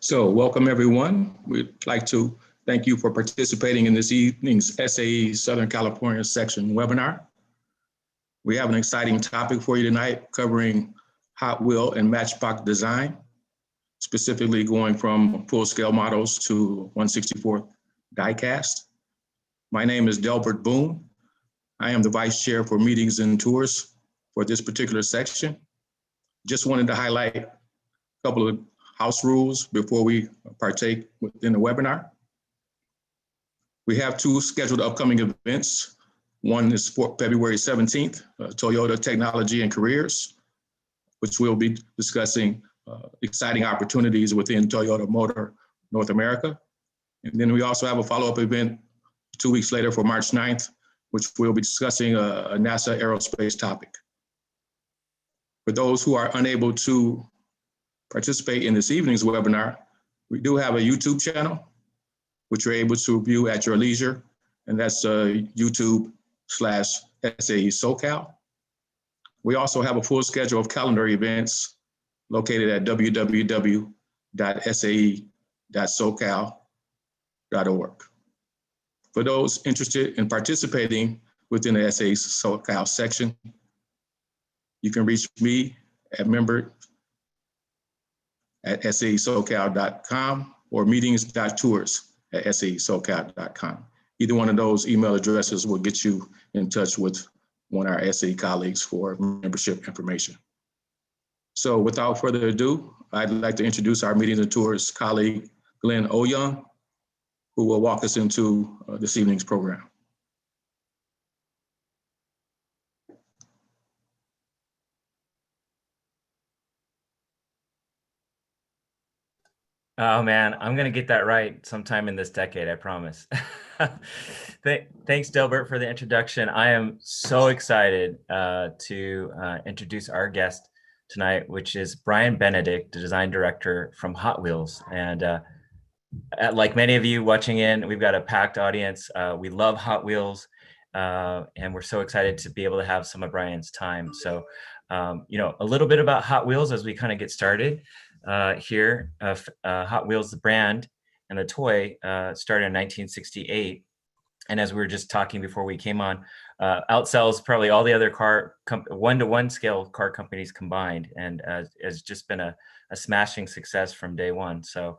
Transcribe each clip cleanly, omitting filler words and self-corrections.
So welcome everyone. We'd like to thank you for participating in this evening's SAE Southern California section webinar. We have an exciting topic for you tonight covering Hot Wheel and Matchbox design, specifically going from full-scale models to 1/64 diecast. My name is Delbert Boone. I am the Vice Chair for Meetings and Tours for this particular section. Just wanted to highlight a couple of house rules before we partake within the webinar. We have two scheduled upcoming events. One is for February 17th, Toyota Technology and Careers, which we'll be discussing exciting opportunities within Toyota Motor North America. And then we also have a follow-up event 2 weeks later for March 9th, which we'll be discussing a NASA aerospace topic. For those who are unable to participate in this evening's webinar, we do have a YouTube channel, which you're able to view at your leisure, and that's YouTube/SAE SoCal. We also have a full schedule of calendar events located at www.sae.socal.org. For those interested in participating within the SAE SoCal section, you can reach me at member@saesocal.com or meetings.tours@saesocal.com. Either one of those email addresses will get you in touch with one of our SAE colleagues for membership information. So without further ado, I'd like to introduce our Meetings and Tours colleague, Glenn Oyoung, who will walk us into this evening's program. Oh man, I'm gonna get that right sometime in this decade, I promise. Thanks, Delbert, for the introduction. I am so excited to introduce our guest tonight, which is Brian Benedict, the design director from Hot Wheels. And like many of you watching in, we've got a packed audience. We love Hot Wheels, and we're so excited to be able to have some of Brian's time. So, a little bit about Hot Wheels as we kind of get started. Here, Hot Wheels, the brand and the toy, started in 1968. And as we were just talking before we came on, outsells probably all the other one-to-one scale car companies combined, and has just been a smashing success from day one. So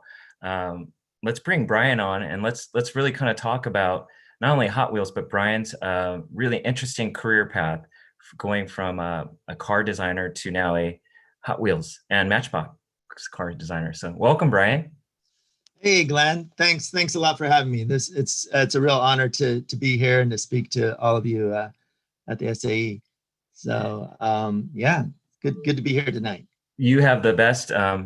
let's bring Brian on, and let's really kind of talk about not only Hot Wheels, but Brian's really interesting career path, going from a car designer to now a Hot Wheels and Matchbox car designer. So welcome, Brian. Hey, Glenn. Thanks a lot for having me. It's a real honor to be here and to speak to all of you at the SAE. So yeah, good to be here tonight. You have the best, I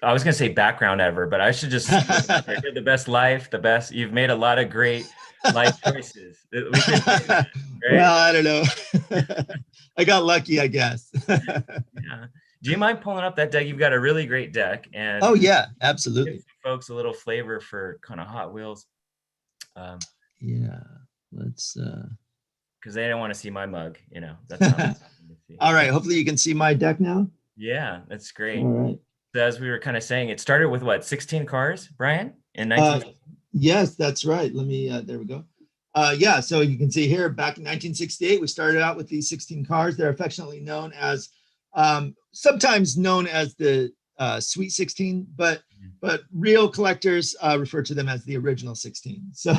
was gonna say background ever, but I should just you're the best life, the best. You've made a lot of great life choices. We can say that, right? Well, I don't know. I got lucky, I guess. Yeah. Do you mind pulling up that deck? You've got a really great deck. And oh yeah, absolutely. Give folks a little flavor for kind of Hot Wheels. Yeah, let's. Because they don't want to see my mug, That's not all right. Hopefully you can see my deck now. Yeah, that's great. All right. So as we were kind of saying, it started with what, 16 cars, Brian, in 19? Yes, that's right. Let me. There we go. Yeah. So you can see here, back in 1968, we started out with these 16 cars. They're affectionately known as. Sometimes known as the Sweet 16, but real collectors refer to them as the original 16. So,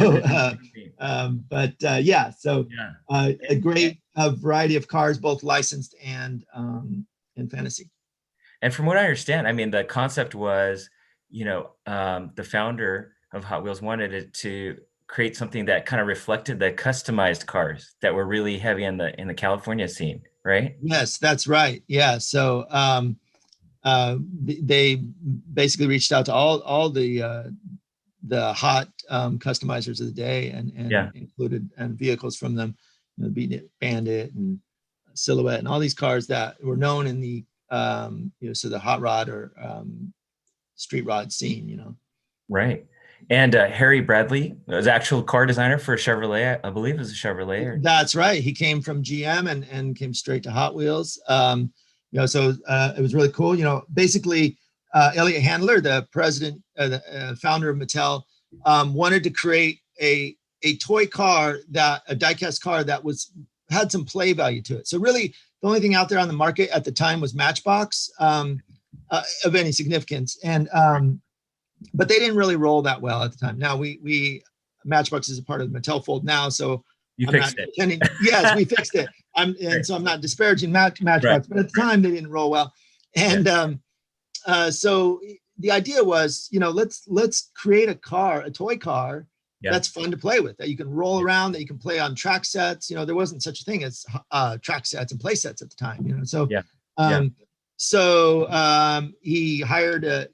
yeah, so a great variety of cars, both licensed and fantasy. And from what I understand, I mean, the concept was, the founder of Hot Wheels wanted it to create something that kind of reflected the customized cars that were really heavy in the California scene. Right? Yes, that's right. Yeah. So they basically reached out to all the hot customizers of the day and included vehicles from them, Bandit and Silhouette and all these cars that were known in the so the hot rod or street rod scene. Right. And Harry Bradley was actual car designer for Chevrolet, I believe it was a Chevrolet. That's right. He came from GM and came straight to Hot Wheels. So it was really cool. Basically Elliot Handler, the president, the founder of Mattel, wanted to create a toy car, a diecast car that had some play value to it. So really, the only thing out there on the market at the time was Matchbox of any significance, and but they didn't really roll that well at the time. Now Matchbox is a part of the Mattel fold now, so you I'm fixed not it. pretending. Yes, we fixed it. So I'm not disparaging Matchbox, Right. but at the time they didn't roll well, and so the idea was, let's create a toy car that's fun to play with, that you can roll around, that you can play on track sets. There wasn't such a thing as track sets and play sets at the time. So he hired a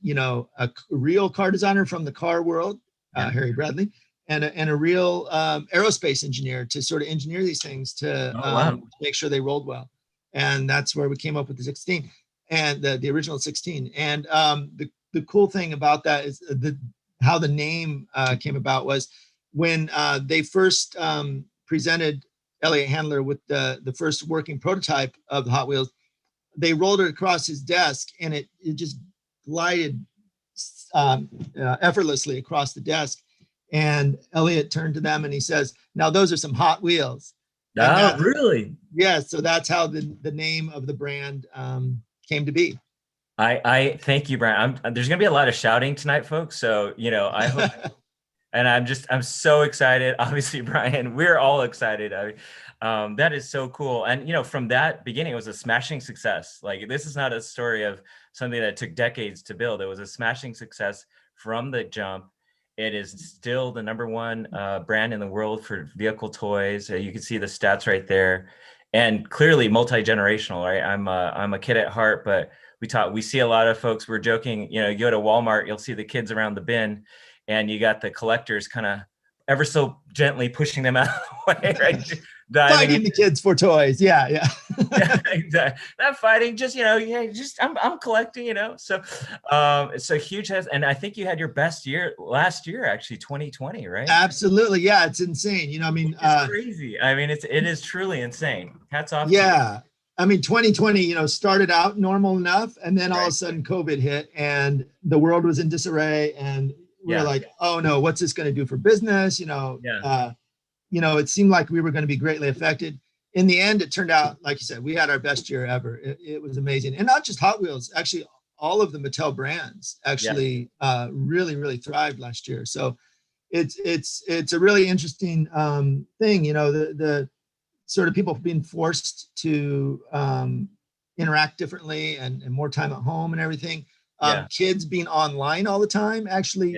real car designer from the car world, Harry Bradley, and a real aerospace engineer to sort of engineer these things to make sure they rolled well. And that's where we came up with the 16 and the original 16. And the cool thing about that is how the name came about was when they first presented Elliot Handler with the first working prototype of the Hot Wheels. They rolled it across his desk, and it just glided effortlessly across the desk. And Elliot turned to them and he says, "Now those are some Hot Wheels." Oh, really? Yeah. So that's how the name of the brand came to be. I thank you, Brian. There's gonna be a lot of shouting tonight, folks. So I hope, and I'm so excited. Obviously, Brian, we're all excited. That is so cool. And from that beginning, it was a smashing success. Like, this is not a story of something that took decades to build. It was a smashing success from the jump. It is still the #1 brand in the world for vehicle toys. You can see the stats right there, and clearly multi-generational. Right, I'm a kid at heart, but we see a lot of folks. We're joking. You go to Walmart, you'll see the kids around the bin, and you got the collectors kind of ever so gently pushing them out of the way, right? Fighting the kids for toys. Yeah. Yeah, exactly. Not fighting, just I'm collecting, So so huge and I think you had your best year last year, actually, 2020, right? Absolutely. Yeah, it's insane. It's crazy. I mean, it is truly insane. Hats off. Yeah. 2020, started out normal enough, and then all of a sudden COVID hit and the world was in disarray, and we're like, oh no, what's this going to do for business? It seemed like we were going to be greatly affected. In the end, it turned out, like you said, we had our best year ever. It was amazing. And not just Hot Wheels, actually, all of the Mattel brands actually really, really thrived last year. So it's a really interesting thing, the sort of people being forced to interact differently and more time at home and everything. Kids being online all the time actually,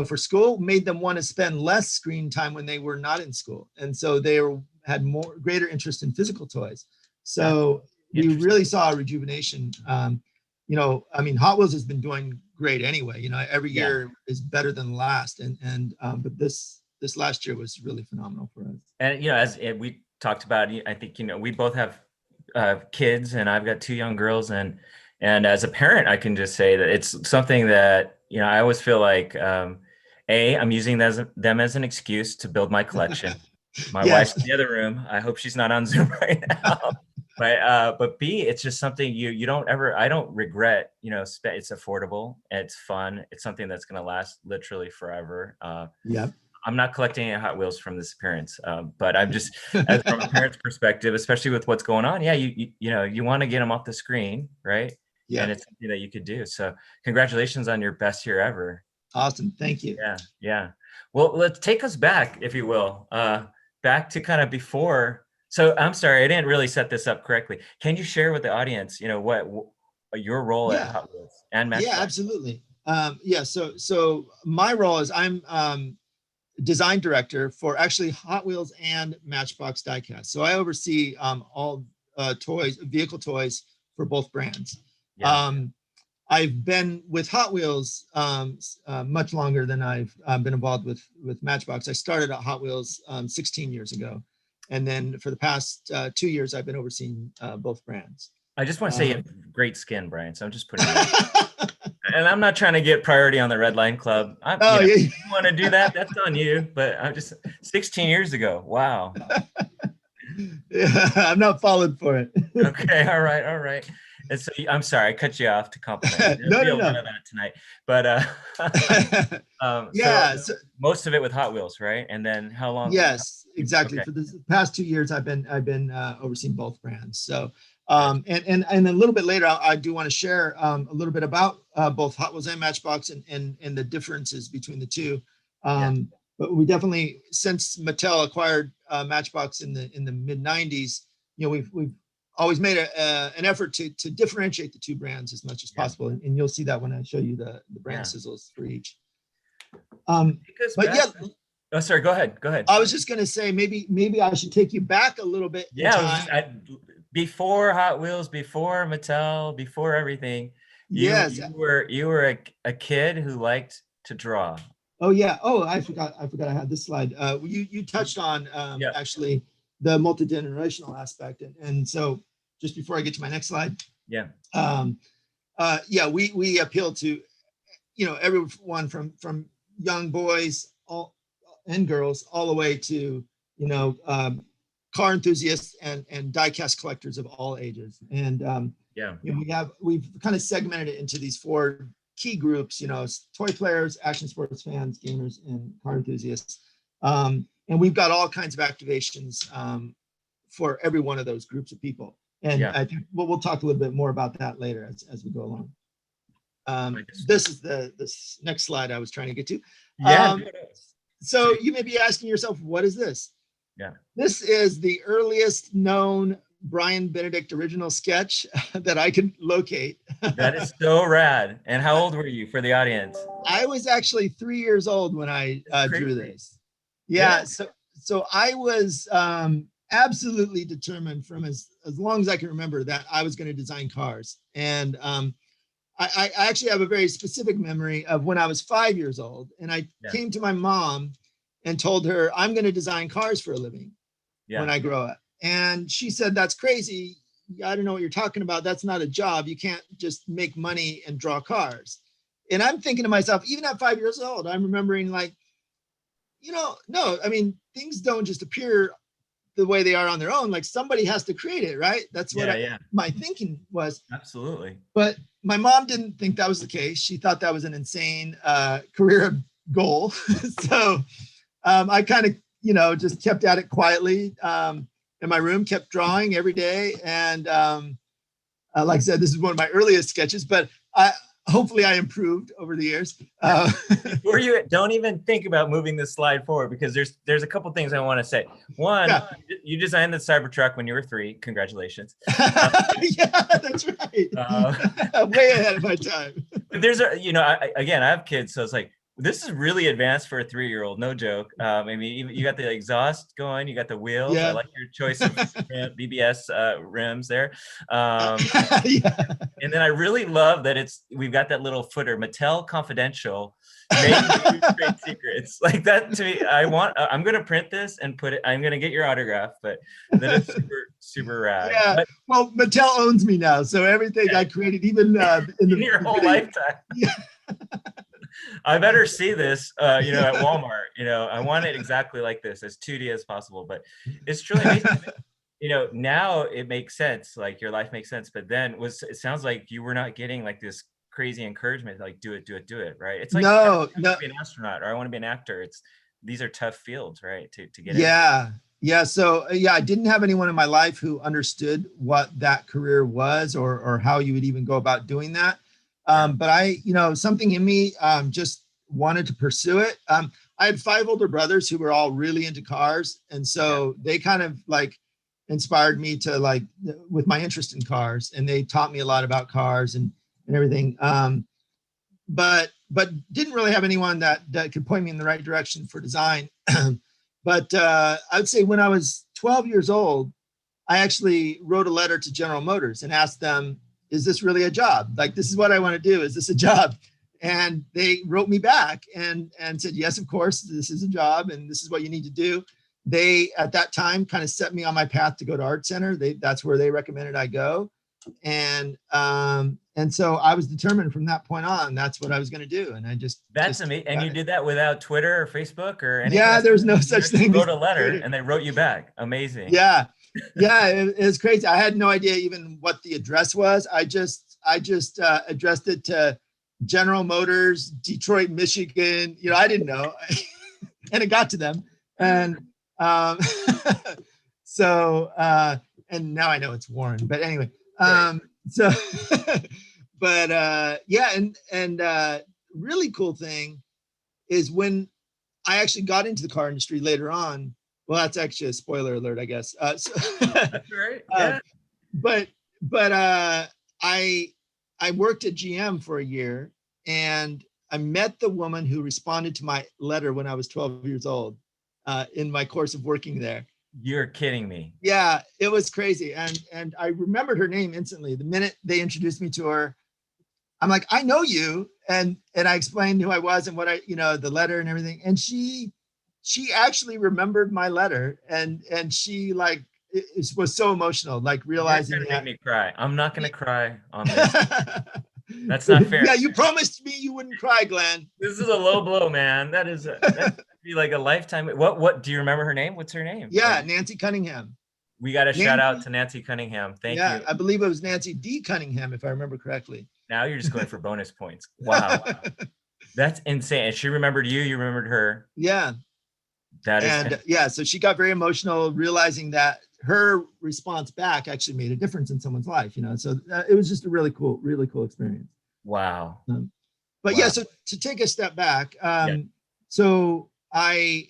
for school, made them want to spend less screen time when they were not in school. And so they had greater interest in physical toys. So we really saw a rejuvenation. Hot Wheels has been doing great anyway. Every year is better than the last. But this last year was really phenomenal for us. And, as we talked about, I think, we both have kids, and I've got 2 young girls, and as a parent, I can just say that it's something that, I always feel like, I'm using them as an excuse to build my collection. My wife's in the other room. I hope she's not on Zoom right now. But B, it's just something you don't ever, I don't regret, it's affordable, it's fun. It's something that's going to last literally forever. I'm not collecting any Hot Wheels from this appearance, but I'm just, as from a parent's perspective, especially with what's going on. You want to get them off the screen, right? Yeah. And it's something that you could do. So congratulations on your best year ever. Awesome. Thank you. Yeah. Well, let's take us back, if you will, back to kind of before. So I'm sorry, I didn't really set this up correctly. Can you share with the audience, what your role at Hot Wheels and Matchbox? Yeah, absolutely. So my role is I'm design director for actually Hot Wheels and Matchbox diecast. So I oversee all vehicle toys for both brands. I've been with Hot Wheels much longer than I've been involved with Matchbox. I started at Hot Wheels 16 years ago. And then for the past 2 years, I've been overseeing both brands. I just want to say you have great skin, Brian. So I'm just putting it and I'm not trying to get priority on the Red Line Club. If you want to do that, that's on you. But I'm just 16 years ago. Wow. I'm not followed for it. Okay. All right. And so I'm sorry, I cut you off to compliment. There'll be a lot of that tonight. But Yeah. so most of it with Hot Wheels, right? And then how long? Yes, exactly. Okay. For the past 2 years, I've been overseeing both brands. So and a little bit later, I do want to share a little bit about both Hot Wheels and Matchbox and the differences between the two. But we definitely, since Mattel acquired Matchbox in the mid '90s, we've always made an effort to differentiate the two brands as much as possible, and you'll see that when I show you the brand sizzles for each. Oh, sorry. Go ahead. I was just going to say maybe I should take you back a little bit. Yeah, before Hot Wheels, before Mattel, before everything. You were a kid who liked to draw. Oh yeah. Oh, I forgot I had this slide. You touched on actually the multi-generational aspect, and so just before I get to my next slide. We appeal to everyone from young boys and girls all the way to car enthusiasts and die-cast collectors of all ages. And we've kind of segmented it into these 4 key groups, toy players, action sports fans, gamers, and car enthusiasts. And we've got all kinds of activations for every one of those groups of people. And I think we'll talk a little bit more about that later as we go along. This is this next slide I was trying to get to. So you may be asking yourself, what is this? This is the earliest known Brian Benedict original sketch that I can locate. That is so rad. And how old were you, for the audience? I was actually 3 years old when I drew this. So I was absolutely determined from as long as I can remember that I was going to design cars. And I actually have a very specific memory of when I was 5 years old, and I came to my mom and told her, I'm going to design cars for a living when I grow up. And she said, that's crazy. I don't know what you're talking about. That's not a job. You can't just make money and draw cars. And I'm thinking to myself, even at 5 years old, I'm remembering no, I mean, things don't just appear the way they are on their own. Like, somebody has to create it, right? That's what my thinking was. Absolutely. But my mom didn't think that was the case. She thought that was an insane career goal. So I kind of, just kept at it quietly in my room, kept drawing every day. And like I said, this is one of my earliest sketches, but hopefully I improved over the years. Before don't even think about moving this slide forward, because there's a couple things I want to say. One, you designed the Cybertruck when you were 3. Congratulations. That's right. Way ahead of my time. But there's I have kids, so it's like, this is really advanced for a 3-year-old, no joke. I mean, you got the exhaust going, you got the wheels. I like your choice of BBS rims there. And then I really love that we've got that little footer, Mattel Confidential, made trade secrets. Like that, to me, I'm going to print this and put it, I'm going to get your autograph, but then it's super, super rad. Yeah, well, Mattel owns me now, so everything I created, even in your whole lifetime. I better see this, at Walmart. I want it exactly like this, as 2D as possible. But it's truly amazing. Now it makes sense. Like, your life makes sense. But then it sounds like you were not getting like this crazy encouragement, like do it, right? It's like, I want to be an astronaut, or I want to be an actor. These are tough fields, right? To get in. Yeah. So I didn't have anyone in my life who understood what that career was, or how you would even go about doing that. But I, something in me just wanted to pursue it. I had 5 older brothers who were all really into cars. And so they kind of like inspired me to with my interest in cars, and they taught me a lot about cars and everything. But didn't really have anyone that could point me in the right direction for design. But I would say when I was 12 years old, I actually wrote a letter to General Motors and asked them, is this really a job? Like, this is what I want to do. Is this a job? And they wrote me back and said, yes, of course, this is a job, and this is what you need to do. They, at that time, kind of set me on my path to go to Art Center. That's where they recommended I go. And so I was determined from that point on, that's what I was going to do. And I that's amazing. And you did that without Twitter or Facebook or anything? Yeah, there's no such thing. You wrote a letter and they wrote you back. Amazing. Yeah. Yeah. It was crazy. I had no idea even what the address was. I just addressed it to General Motors, Detroit, Michigan. I didn't know. And it got to them. And so, and now I know it's Warren, but anyway, so, but yeah. And really cool thing is when I actually got into the car industry later on. Well, that's actually a spoiler alert, I guess. That's right. Yeah. But I worked at GM for a year, and I met the woman who responded to my letter when I was 12 years old in my course of working there. You're kidding me. Yeah, it was crazy. And I remembered her name instantly. The minute they introduced me to her, I'm like, I know you. And I explained who I was and what the letter and everything. And she actually remembered my letter. And she it was so emotional, like realizing that. Make me cry. I'm not going to cry on this. That's not fair. Yeah, you promised me you wouldn't cry, Glenn. This is a low blow, man. That'd be like a lifetime. What do you remember her name? What's her name? Yeah, Nancy Cunningham. We got a shout out to Nancy Cunningham. Thank you. Yeah, I believe it was Nancy D. Cunningham, if I remember correctly. Now you're just going for bonus points. Wow. That's insane. And she remembered you, you remembered her. Yeah. So she got very emotional, realizing that her response back actually made a difference in someone's life, so it was just a really cool experience. Wow. But yeah, so to take a step back, so I,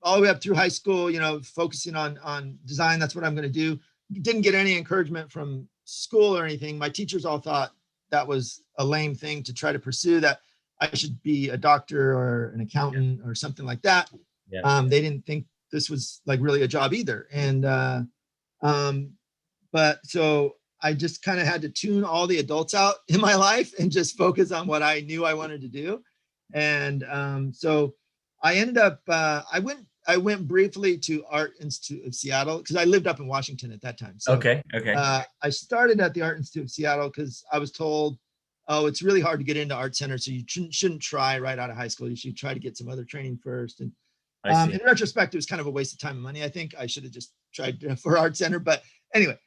all the way up through high school, focusing on design, that's what I'm going to do. Didn't get any encouragement from school or anything. My teachers all thought that was a lame thing to try to pursue, that I should be a doctor or an accountant or something like that. They didn't think this was like really a job either. And, but so I just kind of had to tune all the adults out in my life and just focus on what I knew I wanted to do. And so I ended up, I went briefly to Art Institute of Seattle because I lived up in Washington at that time. So, okay. I started at the Art Institute of Seattle because I was told, oh, it's really hard to get into Art Center, so you shouldn't try right out of high school. You should try to get some other training first. And in retrospect, it was kind of a waste of time and money. I think I should have just tried for Art Center. But anyway,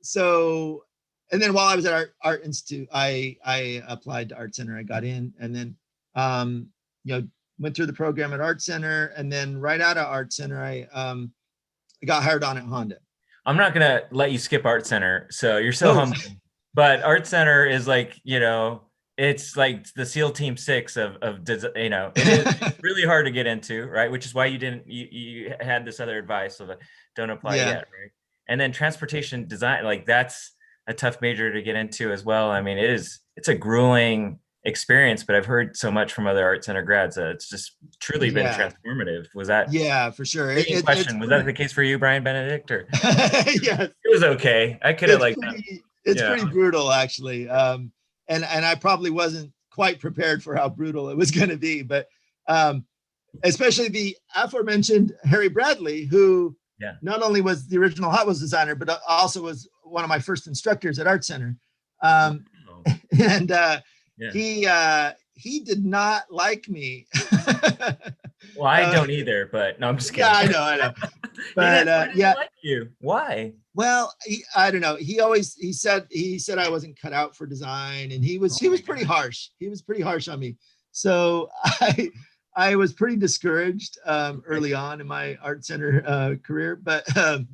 so, and then while I was at Art Institute, I applied to Art Center. I got in, and then went through the program at Art Center, and then right out of Art Center, I got hired on at Honda. I'm not gonna let you skip Art Center, so you're so humble. But Art Center is like, it's like the SEAL Team 6 of it is really hard to get into, right? Which is why you had this other advice of don't apply yet, right? And then transportation design, like that's a tough major to get into as well. I mean, it's a grueling experience, but I've heard so much from other Art Center grads that it's just truly been transformative. Was that? Yeah, for sure. Was that the case for you, Brian Benedict? Or yeah, it was okay. I could have It's pretty brutal, actually. And I probably wasn't quite prepared for how brutal it was going to be, but especially the aforementioned Harry Bradley, who not only was the original Hot Wheels designer, but also was one of my first instructors at Art Center. And he did not like me. Well, I don't either, but no, I'm just kidding. Yeah, I know. But like you. Why? Well, I don't know. He said I wasn't cut out for design, and he was pretty harsh. He was pretty harsh on me. So I was pretty discouraged early on in my Art Center career, but I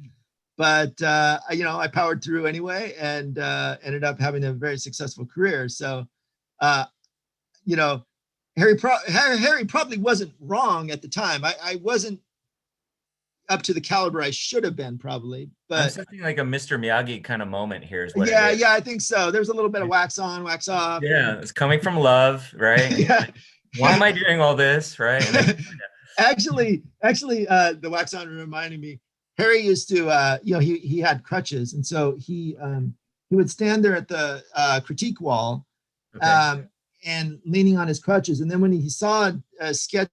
powered through anyway, and ended up having a very successful career. So Harry probably wasn't wrong at the time. I wasn't up to the caliber I should have been, probably, but something like a Mr. Miyagi kind of moment here is what it is. I think so. There's a little bit of wax on, wax off. Yeah, it's coming from love, right? Yeah. Why am I doing all this, right? Actually, the wax on reminded me. Harry used to, he had crutches, and so he would stand there at the critique wall, and leaning on his crutches. And then when he saw a sketch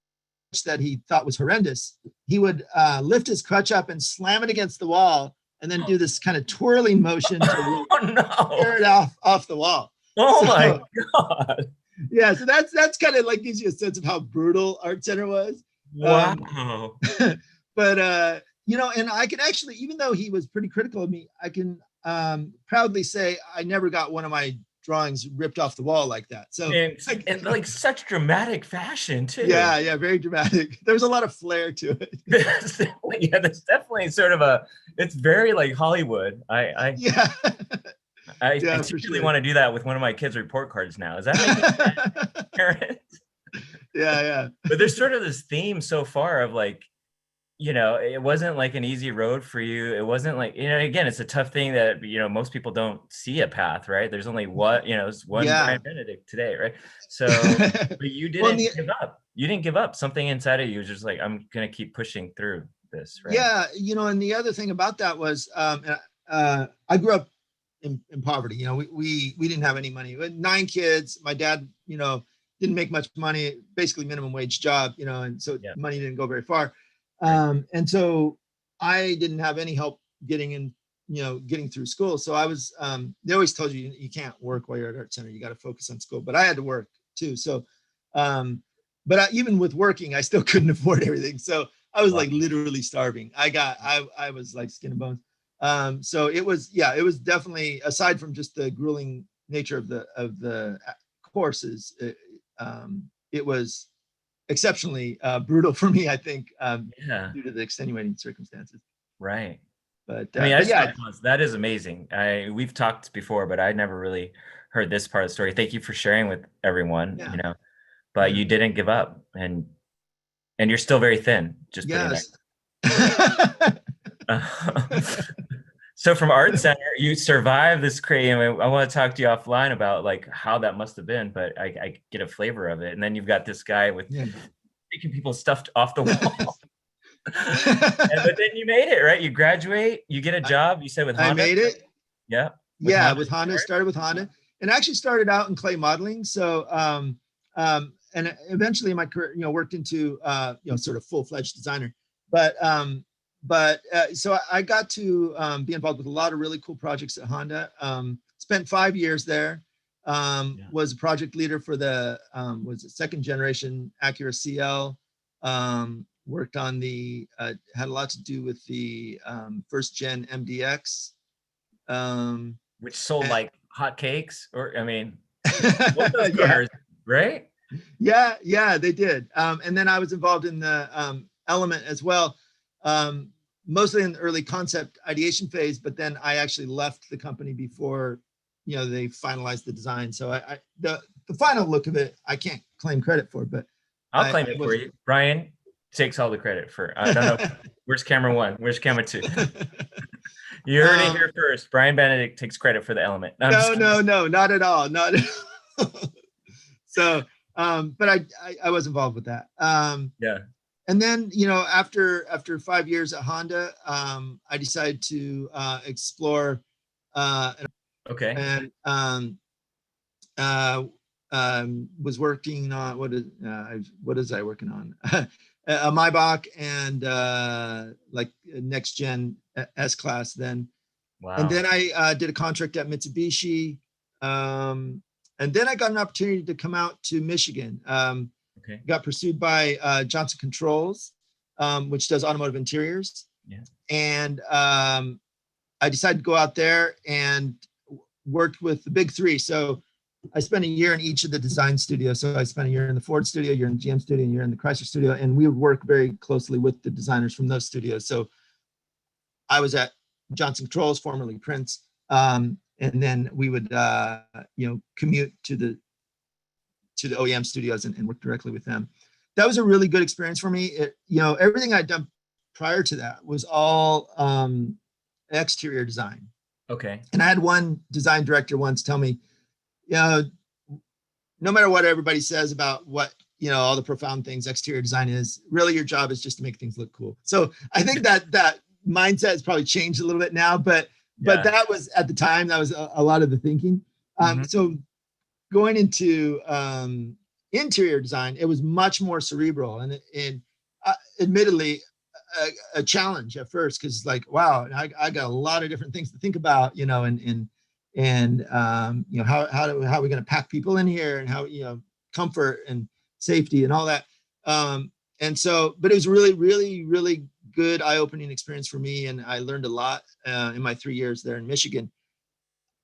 that he thought was horrendous, he would lift his crutch up and slam it against the wall and then do this kind of twirling motion to Oh no. tear it off the wall. Oh So, my God. Yeah, so that's kind of like gives you a sense of how brutal Art Center was. Wow. But and I can actually, even though he was pretty critical of me, I can proudly say I never got one of my drawings ripped off the wall like that. So and like such dramatic fashion too. Yeah, very dramatic. There's a lot of flair to it. There's definitely sort of it's very like Hollywood. I really want to do that with one of my kids' report cards now. Is that making parents? Yeah. But there's sort of this theme so far of like, it wasn't like an easy road for you. It wasn't like, again, it's a tough thing that, most people don't see a path, right? There's only it's one Brian Benedict today, right? So, but you didn't give up. You didn't give up. Something inside of you was just like, I'm going to keep pushing through this, right? Yeah, and the other thing about that was, I grew up in poverty. We didn't have any money. We had 9 kids. My dad, didn't make much money, basically minimum wage job, and so money didn't go very far. And so I didn't have any help getting through school. So I was, they always told you can't work while you're at Art Center. You got to focus on school, but I had to work too. So, even with working, I still couldn't afford everything. So I was like literally starving. I was like skin and bones. So it was definitely, aside from just the grueling nature of the courses, it was exceptionally brutal for me, I think, due to the extenuating circumstances. Right. But that is amazing. We've talked before, but I never really heard this part of the story. Thank you for sharing with everyone. But you didn't give up, and you're still very thin. Just So from Art Center, you survived this crazy. I want to talk to you offline about like how that must have been, but I get a flavor of it. And then you've got this guy with making people stuffed off the wall. But then you made it, right? You graduate, you get a job. You said with Honda. I made it. Yeah. With Honda. Started with Honda, and actually started out in clay modeling. So, and eventually in my career, worked into sort of full-fledged designer. But so I got to be involved with a lot of really cool projects at Honda. Spent 5 years there. Was a project leader for the second generation Acura CL. Worked on had a lot to do with the first gen MDX. Which sold like hotcakes, or what those cars, right? Yeah, they did. And then I was involved in the Element as well. Mostly in the early concept ideation phase, but then I actually left the company before, they finalized the design. So the final look of it, I can't claim credit for, but I'll claim it for you. Brian takes all the credit for, I don't know. Where's camera 1? Where's camera 2? You heard it here first. Brian Benedict takes credit for the Element. No, not at all. Not at all. So, but I was involved with that. And then, after 5 years at Honda, I decided to explore. And was working on what is I working on? A Maybach and like next gen S class then. Wow. And then I did a contract at Mitsubishi, and then I got an opportunity to come out to Michigan. Got pursued by Johnson Controls, which does automotive interiors. Yeah. And I decided to go out there and worked with the big 3. So I spent a year in each of the design studios. So I spent a year in the Ford studio, a year in the GM studio, a year in the Chrysler studio, and we would work very closely with the designers from those studios. So I was at Johnson Controls, formerly Prince, and then we would commute to the OEM studios and work directly with them. That was a really good experience for me. Everything I'd done prior to that was all exterior design. Okay. And I had one design director once tell me, no matter what everybody says about what, all the profound things exterior design is, really your job is just to make things look cool. So I think that mindset has probably changed a little bit now, but that was at the time, that was a lot of the thinking. So going into interior design, it was much more cerebral, and admittedly, a challenge at first, because like, wow, I got a lot of different things to think about, you know, and you know, how are we going to pack people in here, and how, you know, comfort and safety and all that. And so, but it was really, really, really good eye-opening experience for me, and I learned a lot in my 3 years there in Michigan.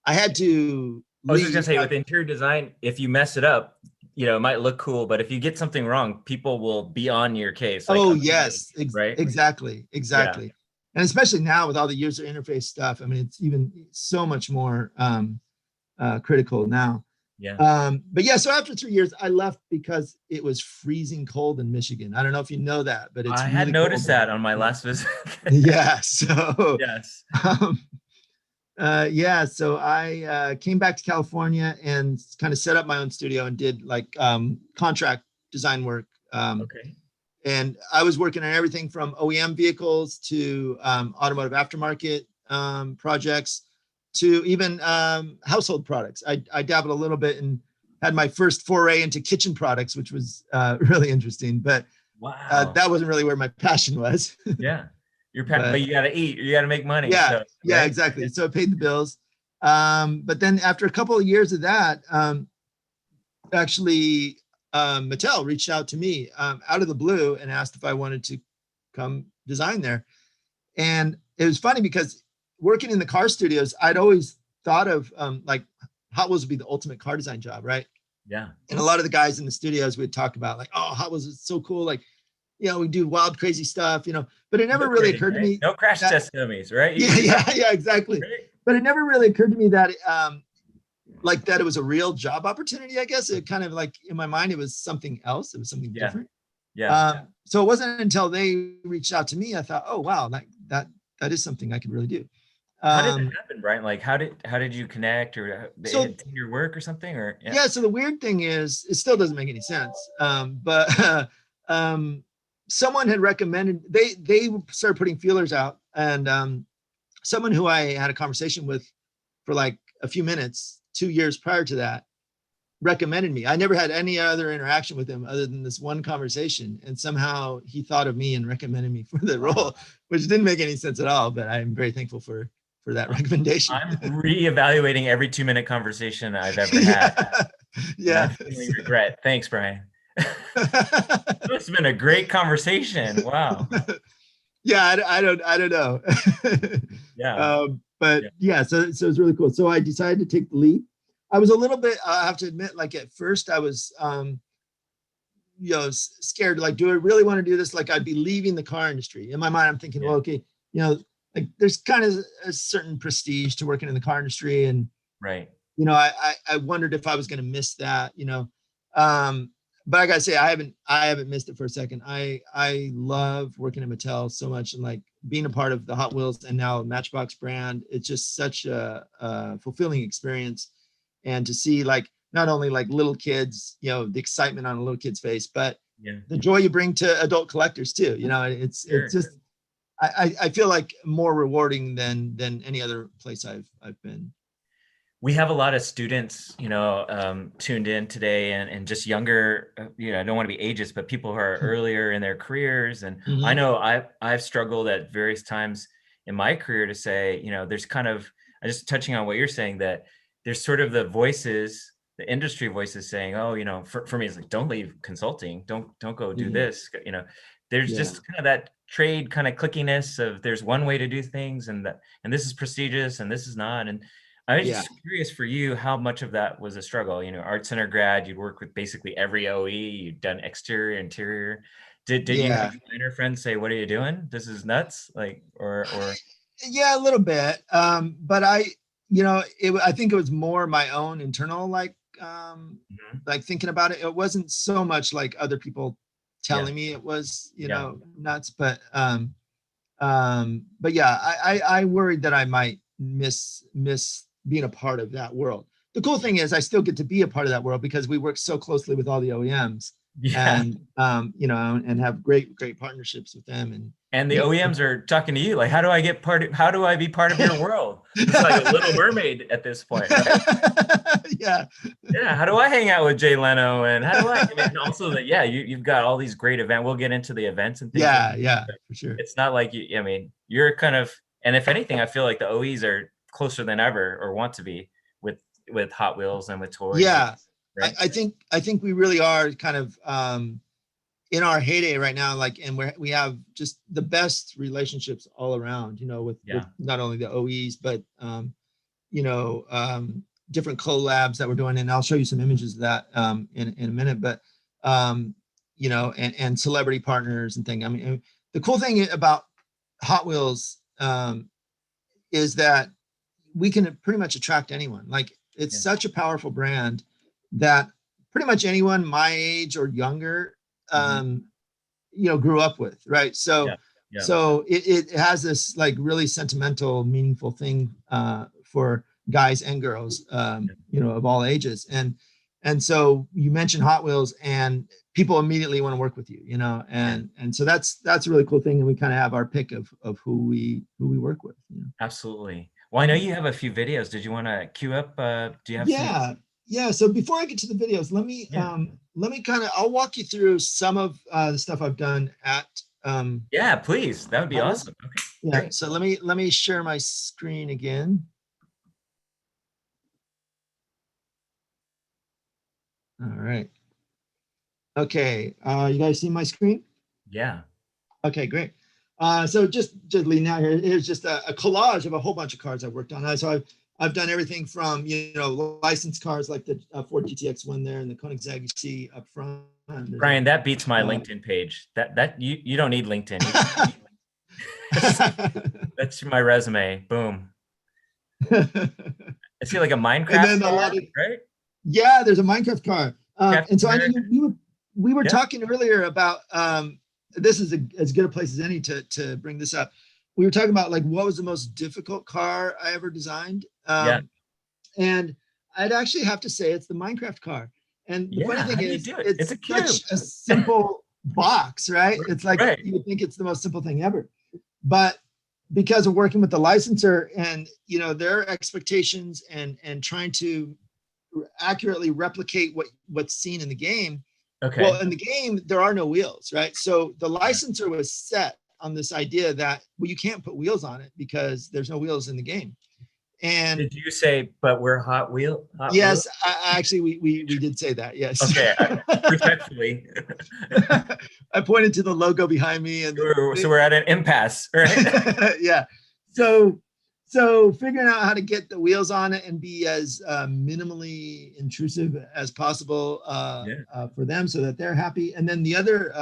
I had to I was just gonna say, with interior design, if you mess it up, you know, it might look cool, but if you get something wrong, people will be on your case. Like, oh yes, right? Exactly. Yeah. And especially now with all the user interface stuff, I mean, it's even so much more critical now. Yeah. But yeah, so after 3 years, I left because it was freezing cold in Michigan. I don't know if you know that, but it's I really had noticed cold that on my last visit. yeah. So Yes. yeah, so I came back to California and kind of set up my own studio and did like contract design work. Okay. And I was working on everything from OEM vehicles to automotive aftermarket projects to even household products. I dabbled a little bit and had my first foray into kitchen products, which was really interesting, but wow, that wasn't really where my passion was. Yeah. But you got to eat, you got to make money. Yeah, So, yeah, right? exactly. So it paid the bills. But then after a couple of years of that, actually, Mattel reached out to me out of the blue and asked if I wanted to come design there. And it was funny because working in the car studios, I'd always thought of like Hot Wheels would be the ultimate car design job, right? Yeah. And a lot of the guys in the studios would talk about like, oh, Hot Wheels is so cool. Like, you know, we do wild, crazy stuff, you know, but it never really occurred to me. No crash test dummies, right? Yeah, exactly. Right? But it never really occurred to me that like that it was a real job opportunity, I guess. It kind of like in my mind, it was something else. It was something different. Yeah. So it wasn't until they reached out to me, I thought, oh, wow, that is something I could really do. How did that happen, Brian? Like, how did you connect, or your work or something? Or yeah. So the weird thing is, it still doesn't make any sense. But someone had recommended, they started putting feelers out, and someone who I had a conversation with for like a few minutes 2 years prior to that recommended me. I never had any other interaction with him other than this one conversation, and somehow he thought of me and recommended me for the role, which didn't make any sense at all, but I'm very thankful for that recommendation. I'm reevaluating every 2-minute conversation I've ever had. Yeah. I'm feeling regret. Thanks, Brian. It's been a great conversation. Wow. Yeah, I don't know. Yeah. But yeah, so it's really cool. So I decided to take the leap. I was a little bit, I have to admit, like at first I was, you know, scared. Like, do I really want to do this? Like, I'd be leaving the car industry. In my mind, I'm thinking, well, okay, you know, like there's kind of a certain prestige to working in the car industry, and right. You know, I wondered if I was going to miss that. You know, but I gotta say, I haven't missed it for a second. I love working at Mattel so much, and like being a part of the Hot Wheels and now Matchbox brand. It's just such a fulfilling experience, and to see like not only like little kids, you know, the excitement on a little kid's face, but the joy you bring to adult collectors too. You know, it's just I feel like more rewarding than any other place I've been. We have a lot of students, you know, tuned in today, and just younger, you know, I don't want to be ageist, but people who are earlier in their careers. And I know I've struggled at various times in my career to say, you know, there's kind of, just touching on what you're saying, that there's sort of the voices, the industry voices saying, oh, you know, for me, it's like, don't leave consulting, don't go do this. You know, there's just kind of that trade kind of clickiness of there's one way to do things, and this is prestigious and this is not. And I was just curious for you, how much of that was a struggle? You know, art center grad, you'd work with basically every OE, you'd done exterior, interior. Did you have designer friends say, what are you doing? This is nuts. Like, or yeah, a little bit. But you know, I think it was more my own internal, like, like thinking about it. It wasn't so much like other people telling me it was, you know, nuts, but yeah, I worried that I might miss being a part of that world. The cool thing is I still get to be a part of that world because we work so closely with all the OEMs. and you know, and have great partnerships with them. And the OEMs are talking to you like, how do I be part of your world? It's like a Little Mermaid at this point, right? Yeah. Yeah. How do I hang out with Jay Leno? And how do I, and also that, yeah, you've got all these great events. We'll get into the events and things. Yeah. Like Yeah, for sure. it's not like you, I mean, you're kind of, and if anything, I feel like the OEs are closer than ever or want to be with Hot Wheels and with toys. Yeah. Right? I think we really are kind of, in our heyday right now, like, and we have just the best relationships all around, you know, with not only the OEs, but, you know, different collabs that we're doing. And I'll show you some images of that in a minute, but, you know, and celebrity partners and things. I mean, the cool thing about Hot Wheels is that we can pretty much attract anyone. Like, it's such a powerful brand that pretty much anyone my age or younger, you know, grew up with, right? So, so it has this like really sentimental, meaningful thing for guys and girls, you know, of all ages. And so you mentioned Hot Wheels, and people immediately want to work with you, you know, and so that's a really cool thing. And we kind of have our pick of who we work with. You know? Absolutely. Well, I know you have a few videos. Did you want to queue up? Do you have? Yeah. So before I get to the videos, let me kind of, I'll walk you through some of the stuff I've done at. Yeah, please. That would be awesome. Okay. Yeah. Great. So let me share my screen again. All right. Okay. You guys see my screen? Yeah. Okay, great. So just leading out here, here's just a collage of a whole bunch of cars I've worked on. So I've done everything from, you know, licensed cars like the Ford GTX one there and the Koenigsegg you see up front. Brian, that beats my LinkedIn page. That you don't need LinkedIn. That's my resume. Boom. I see like a Minecraft car, right? Yeah, there's a Minecraft car. And so I know we were talking earlier about this is as good a place as any to bring this up. We were talking about like what was the most difficult car I ever designed. And I'd actually have to say it's the Minecraft car. And the funny thing is, it's such a simple box, right? It's like you would think it's the most simple thing ever. But because of working with the licensor and, you know, their expectations and trying to accurately replicate what's seen in the game. Okay. Well, in the game, there are no wheels, right? So the licensor was set on this idea that, well, you can't put wheels on it because there's no wheels in the game. And did you say, but we're Hot Wheels? Yes, actually, we did say that. Yes. Okay, respectfully. I pointed to the logo behind me, and so we're at an impasse, right? Yeah. So figuring out how to get the wheels on it and be as minimally intrusive as possible for them, so that they're happy. And then the other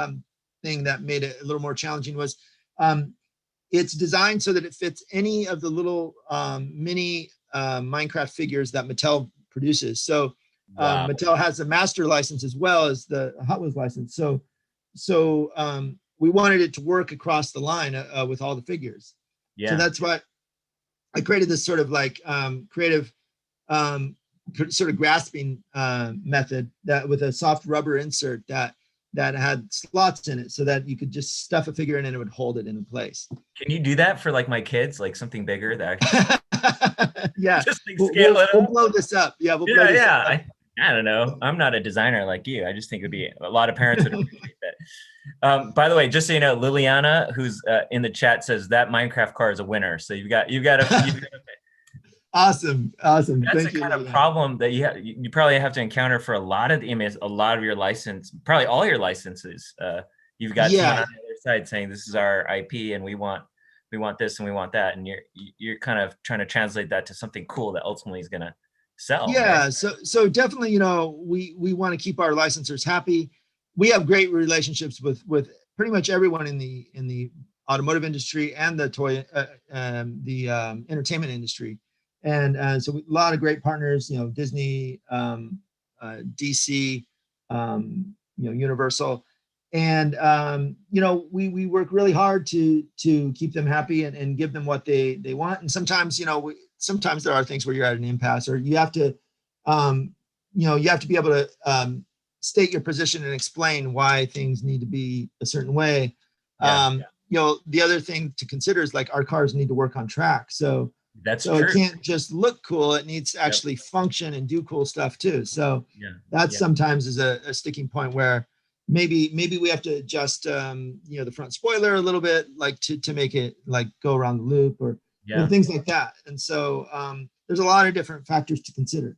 thing that made it a little more challenging was it's designed so that it fits any of the little mini Minecraft figures that Mattel produces. So Mattel has a master license as well as the Hot Wheels license. So we wanted it to work across the line with all the figures. Yeah. So that's why I created this sort of like creative sort of grasping method that with a soft rubber insert that had slots in it so that you could just stuff a figure in and it would hold it in place. Can you do that for like my kids, like something bigger that yeah. Just like scale it up. We'll blow this up. Yeah, we'll blow this up. I don't know. I'm not a designer like you. I just think it'd be a lot of parents would appreciate that. By the way, just so you know, Liliana, who's in the chat, says that Minecraft car is a winner. So you've got a Awesome. That's the kind of problem that you probably have to encounter for a lot of your license, probably all your licenses. You've got someone on the other side saying this is our IP and we want this and we want that, and you're kind of trying to translate that to something cool that ultimately is gonna sell. Yeah, right? So definitely, you know, we want to keep our licensors happy. We have great relationships with pretty much everyone in the automotive industry and the toy entertainment industry. And so a lot of great partners, you know, Disney, DC, you know, Universal, and you know, we work really hard to keep them happy and give them what they want. And sometimes, you know, sometimes there are things where you're at an impasse, or you have to, you know, you have to be able to state your position and explain why things need to be a certain way. You know, the other thing to consider is like our cars need to work on track. So That's so true. it can't just look cool. It needs to actually function and do cool stuff too. So that sometimes is a sticking point where maybe we have to adjust you know, the front spoiler a little bit, like to make it like go around the loop, or you know, things like that. And so there's a lot of different factors to consider.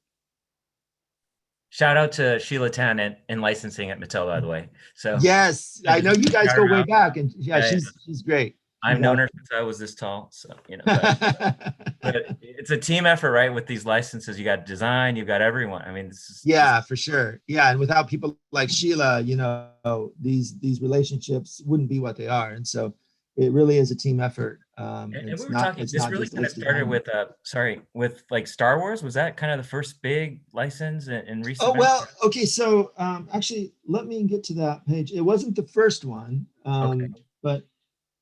Shout out to Sheila Tan in licensing at Mattel, by the way. So yes, I know you guys go way back, and she's great. I've known her since I was this tall, so you know. But it's a team effort, right? With these licenses, you got design, you've got everyone. I mean, this is for sure. Yeah, and without people like Sheila, you know, these relationships wouldn't be what they are, and so it really is a team effort. And we were talking. This really kind of started with with like Star Wars. Was that kind of the first big license in recent? Oh well, okay. So actually, let me get to that page. It wasn't the first one, but.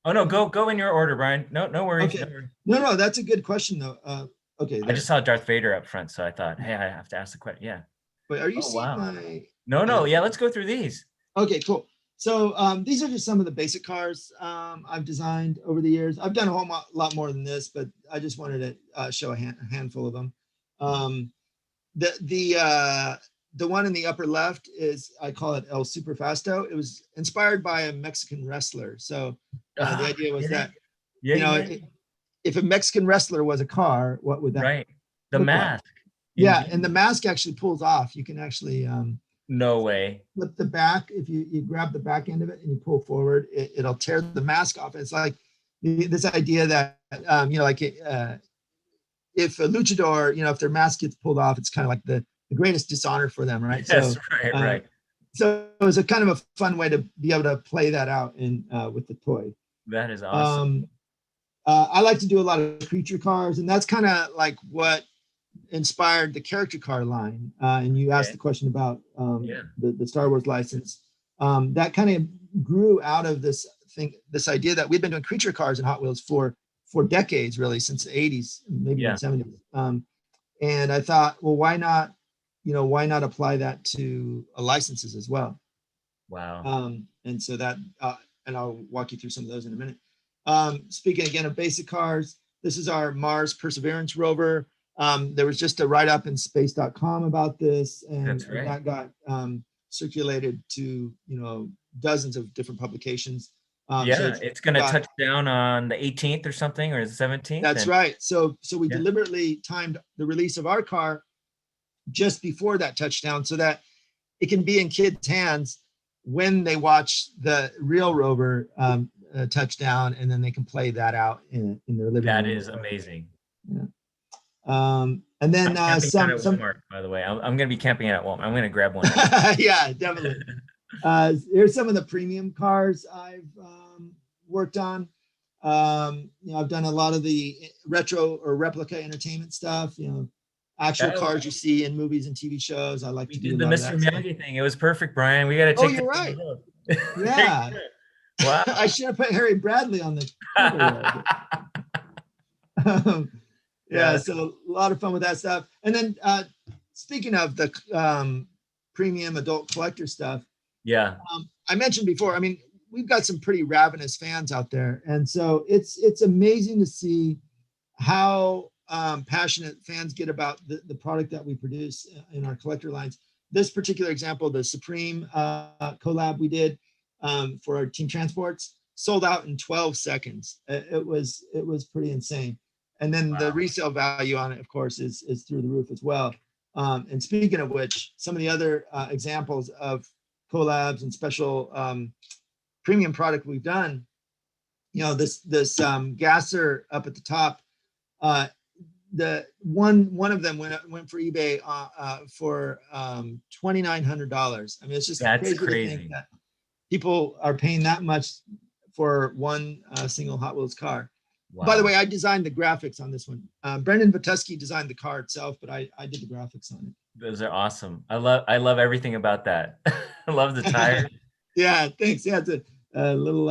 Oh no, go in your order, Brian. No worries. Okay. No, that's a good question though. Okay. I just saw Darth Vader up front, so I thought, hey, I have to ask the question. Yeah. Wait, are you seeing my? No. Yeah, let's go through these. Okay, cool. So these are just some of the basic cars I've designed over the years. I've done a whole lot more than this, but I just wanted to show a handful of them. The one in the upper left is, I call it El Superfasto. It was inspired by a Mexican wrestler. So the idea was that, you know, if a Mexican wrestler was a car, what would that? Right. The mask. Like? Yeah. And the mask actually pulls off. You can actually no way. Flip the back. If you grab the back end of it and you pull forward, it'll tear the mask off. It's like this idea that, you know, like if a luchador, you know, if their mask gets pulled off, it's kind of like the greatest dishonor for them, right? Yes, so, right. So it was a kind of a fun way to be able to play that out in with the toy. That is awesome. I like to do a lot of creature cars, and that's kind of like what inspired the character car line. And you asked the question about the Star Wars license. That kind of grew out of this this idea that we've been doing creature cars in Hot Wheels for decades, really, since the 80s, maybe the 70s. And I thought, well, why not apply that to licenses as well? Wow. And so that, and I'll walk you through some of those in a minute. Speaking again of basic cars, this is our Mars Perseverance rover. There was just a write-up in space.com about this, and that got circulated to, you know, dozens of different publications. So it's going to touch down on the 18th or something, or the 17th. That's right. So we deliberately timed the release of our car just before that touchdown, so that it can be in kids' hands when they watch the real rover touchdown, and then they can play that out in their living room. That is amazing. Yeah. And then some Walmart, by the way, I'm going to be camping at Walmart. I'm going to grab one. Yeah, definitely. Here's some of the premium cars I've worked on. You know, I've done a lot of the retro or replica entertainment stuff. You know, actual cars you see in movies and TV shows. I like to do the Mr. Miyagi thing. It was perfect, Brian. We got to take. Oh, you're right. Yeah. Wow. I should have put Harry Bradley on the cover. Yeah, so a lot of fun with that stuff. And then speaking of the premium adult collector stuff, I mentioned before, I mean, we've got some pretty ravenous fans out there. And so it's amazing to see how passionate fans get about the product that we produce in our collector lines. This particular example, the Supreme collab we did for our team transports, sold out in 12 seconds. It was pretty insane. And then the resale value on it, of course, is through the roof as well. And speaking of which, some of the other examples of collabs and special premium product we've done, you know, this gasser up at the top, the one of them went for eBay for $2,900. I mean, it's just crazy to think that people are paying that much for one single Hot Wheels car. Wow. By the way, I designed the graphics on this one. Brendan Vituski designed the car itself, but I did the graphics on it. Those are awesome. I love everything about that. I love the tire. Yeah, thanks. Yeah, it's a little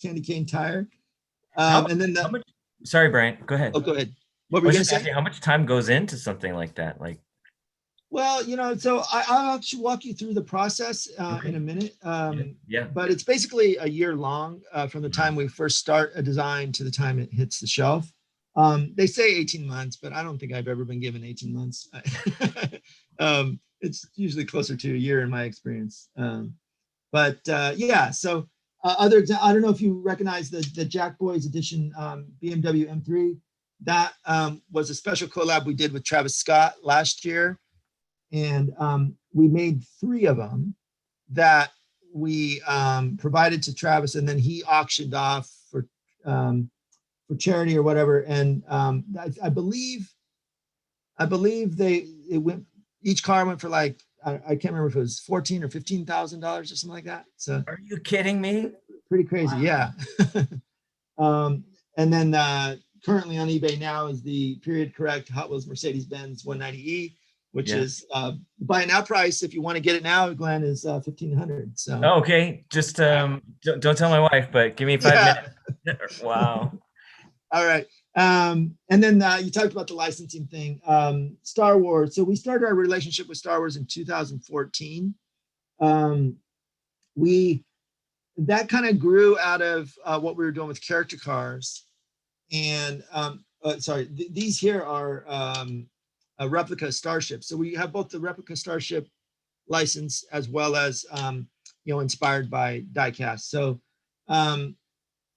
candy cane tire. And then sorry, Brian, go ahead. Oh, go ahead. What were you going to say? How much time goes into something like that? Like, Well, so I'll actually walk you through the process in a minute. Yeah. But it's basically a year long from the time we first start a design to the time it hits the shelf. They say 18 months, but I don't think I've ever been given 18 months. It's usually closer to a year in my experience. But yeah, so I don't know if you recognize the Jack Boys edition BMW M3. That was a special collab we did with Travis Scott last year. And we made 3 of them that we provided to Travis, and then he auctioned off for charity or whatever. And I believe it went. Each car went for like I can't remember if it was $14,000 or $15,000 or something like that. So are you kidding me? Pretty crazy, wow. Yeah. And then currently on eBay now is the period correct Hot Wheels Mercedes-Benz 190E. Which is buy now price if you want to get it now, Glenn, is $1,500. So okay, just don't tell my wife, but give me 5 minutes. Wow. All right. And then you talked about the licensing thing. Star Wars. So we started our relationship with Star Wars in 2014. That kind of grew out of what we were doing with character cars. And these here are a replica Starship. So we have both the replica Starship license as well as inspired by diecast. So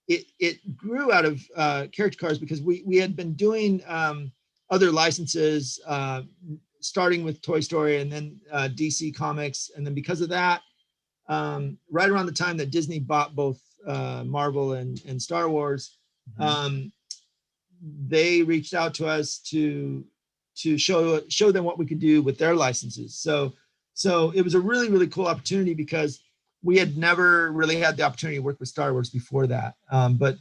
it grew out of character cars because we had been doing other licenses, starting with Toy Story and then DC Comics, and then because of that, right around the time that Disney bought both Marvel and Star Wars, they reached out to us to show them what we could do with their licenses. So it was a really, really cool opportunity because we had never really had the opportunity to work with Star Wars before that. But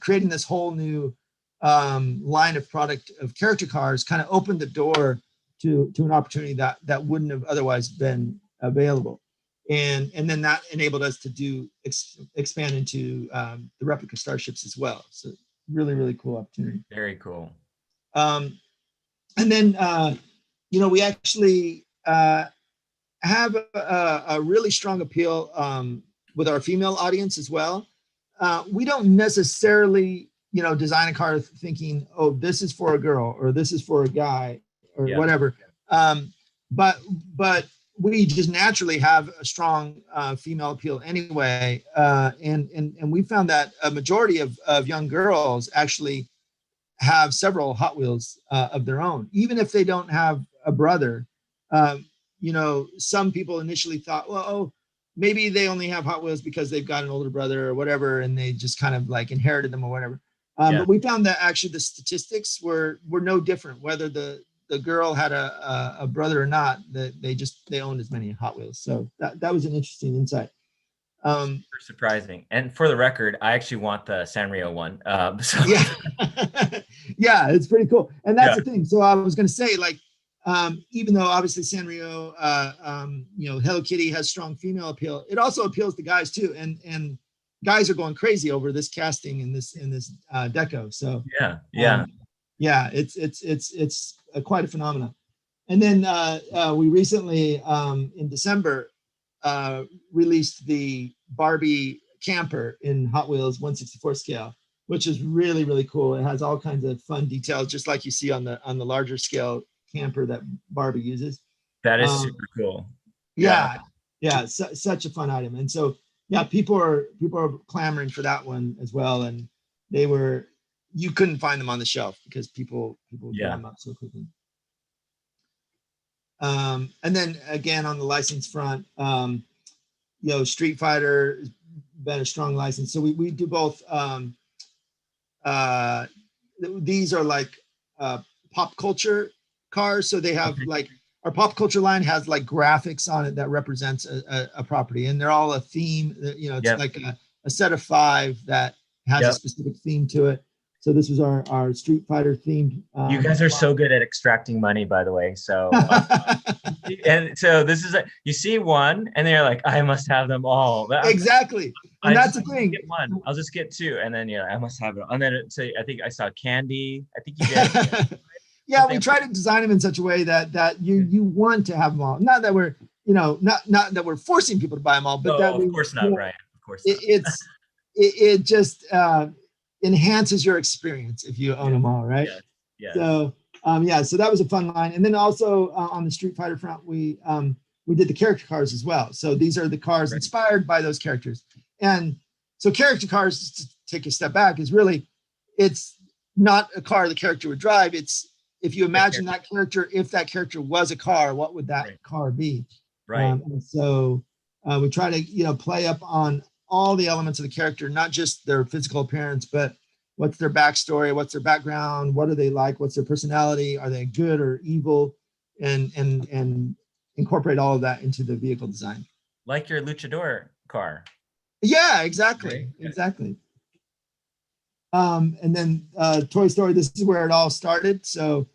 creating this whole new line of product of character cars kind of opened the door to an opportunity that wouldn't have otherwise been available. And then that enabled us to expand into the replica Starships as well. So really, really cool opportunity. Very cool. And then, we actually have a really strong appeal with our female audience as well. We don't necessarily, design a car thinking, oh, this is for a girl or this is for a guy or whatever. But we just naturally have a strong female appeal anyway. And we found that a majority of young girls actually have several Hot Wheels of their own, even if they don't have a brother. Some people initially thought, well, maybe they only have Hot Wheels because they've got an older brother or whatever, and they just kind of like inherited them or whatever. But we found that actually the statistics were no different, whether the girl had a brother or not, that they owned as many Hot Wheels. So that was an interesting insight. Super surprising. And for the record, I actually want the Sanrio one. Yeah, it's pretty cool. And that's the thing. So I was going to say, like, even though obviously Sanrio, Hello Kitty has strong female appeal, it also appeals to guys too. And guys are going crazy over this casting in this deco. So it's quite a phenomenon. And then we recently in December released the Barbie camper in Hot Wheels 1/64 scale, which is really, really cool. It has all kinds of fun details, just like you see on the larger scale camper that Barbie uses. That is super cool. Such a fun item. And so people are clamoring for that one as well. And you couldn't find them on the shelf because people get them up so quickly. And then again on the license front, Street Fighter has been a strong license. So we do both. These are like pop culture cars. So they have like our pop culture line has like graphics on it that represents a property, and they're all a theme. It's like a set of 5 that has a specific theme to it. So this was our Street Fighter themed. You guys are so good at extracting money, by the way. So, and so this is you see one, and then you're like, I must have them all. Exactly, and that's the thing. Get one. I'll just get 2, and then I must have it. And then I think I saw candy. I think you did. Yeah, we try to design them in such a way that you want to have them all. Not that we're, not that we're forcing people to buy them all, but that of course not, Brian. Of course not. It just enhances your experience if you own them all, right? Yeah. So so that was a fun line. And then also on the Street Fighter front, we did the character cars as well. So these are the cars inspired by those characters. And so character cars, just to take a step back, is really, it's not a car the character would drive. It's, if you imagine that character, if that character was a car, what would that car be? Right. And so we try to, play up on all the elements of the character, not just their physical appearance, but what's their backstory, what's their background, what are they like, what's their personality, are they good or evil, and incorporate all of that into the vehicle design. Like your luchador car. Yeah, exactly. Right. Exactly. And then Toy Story, this is where it all started. So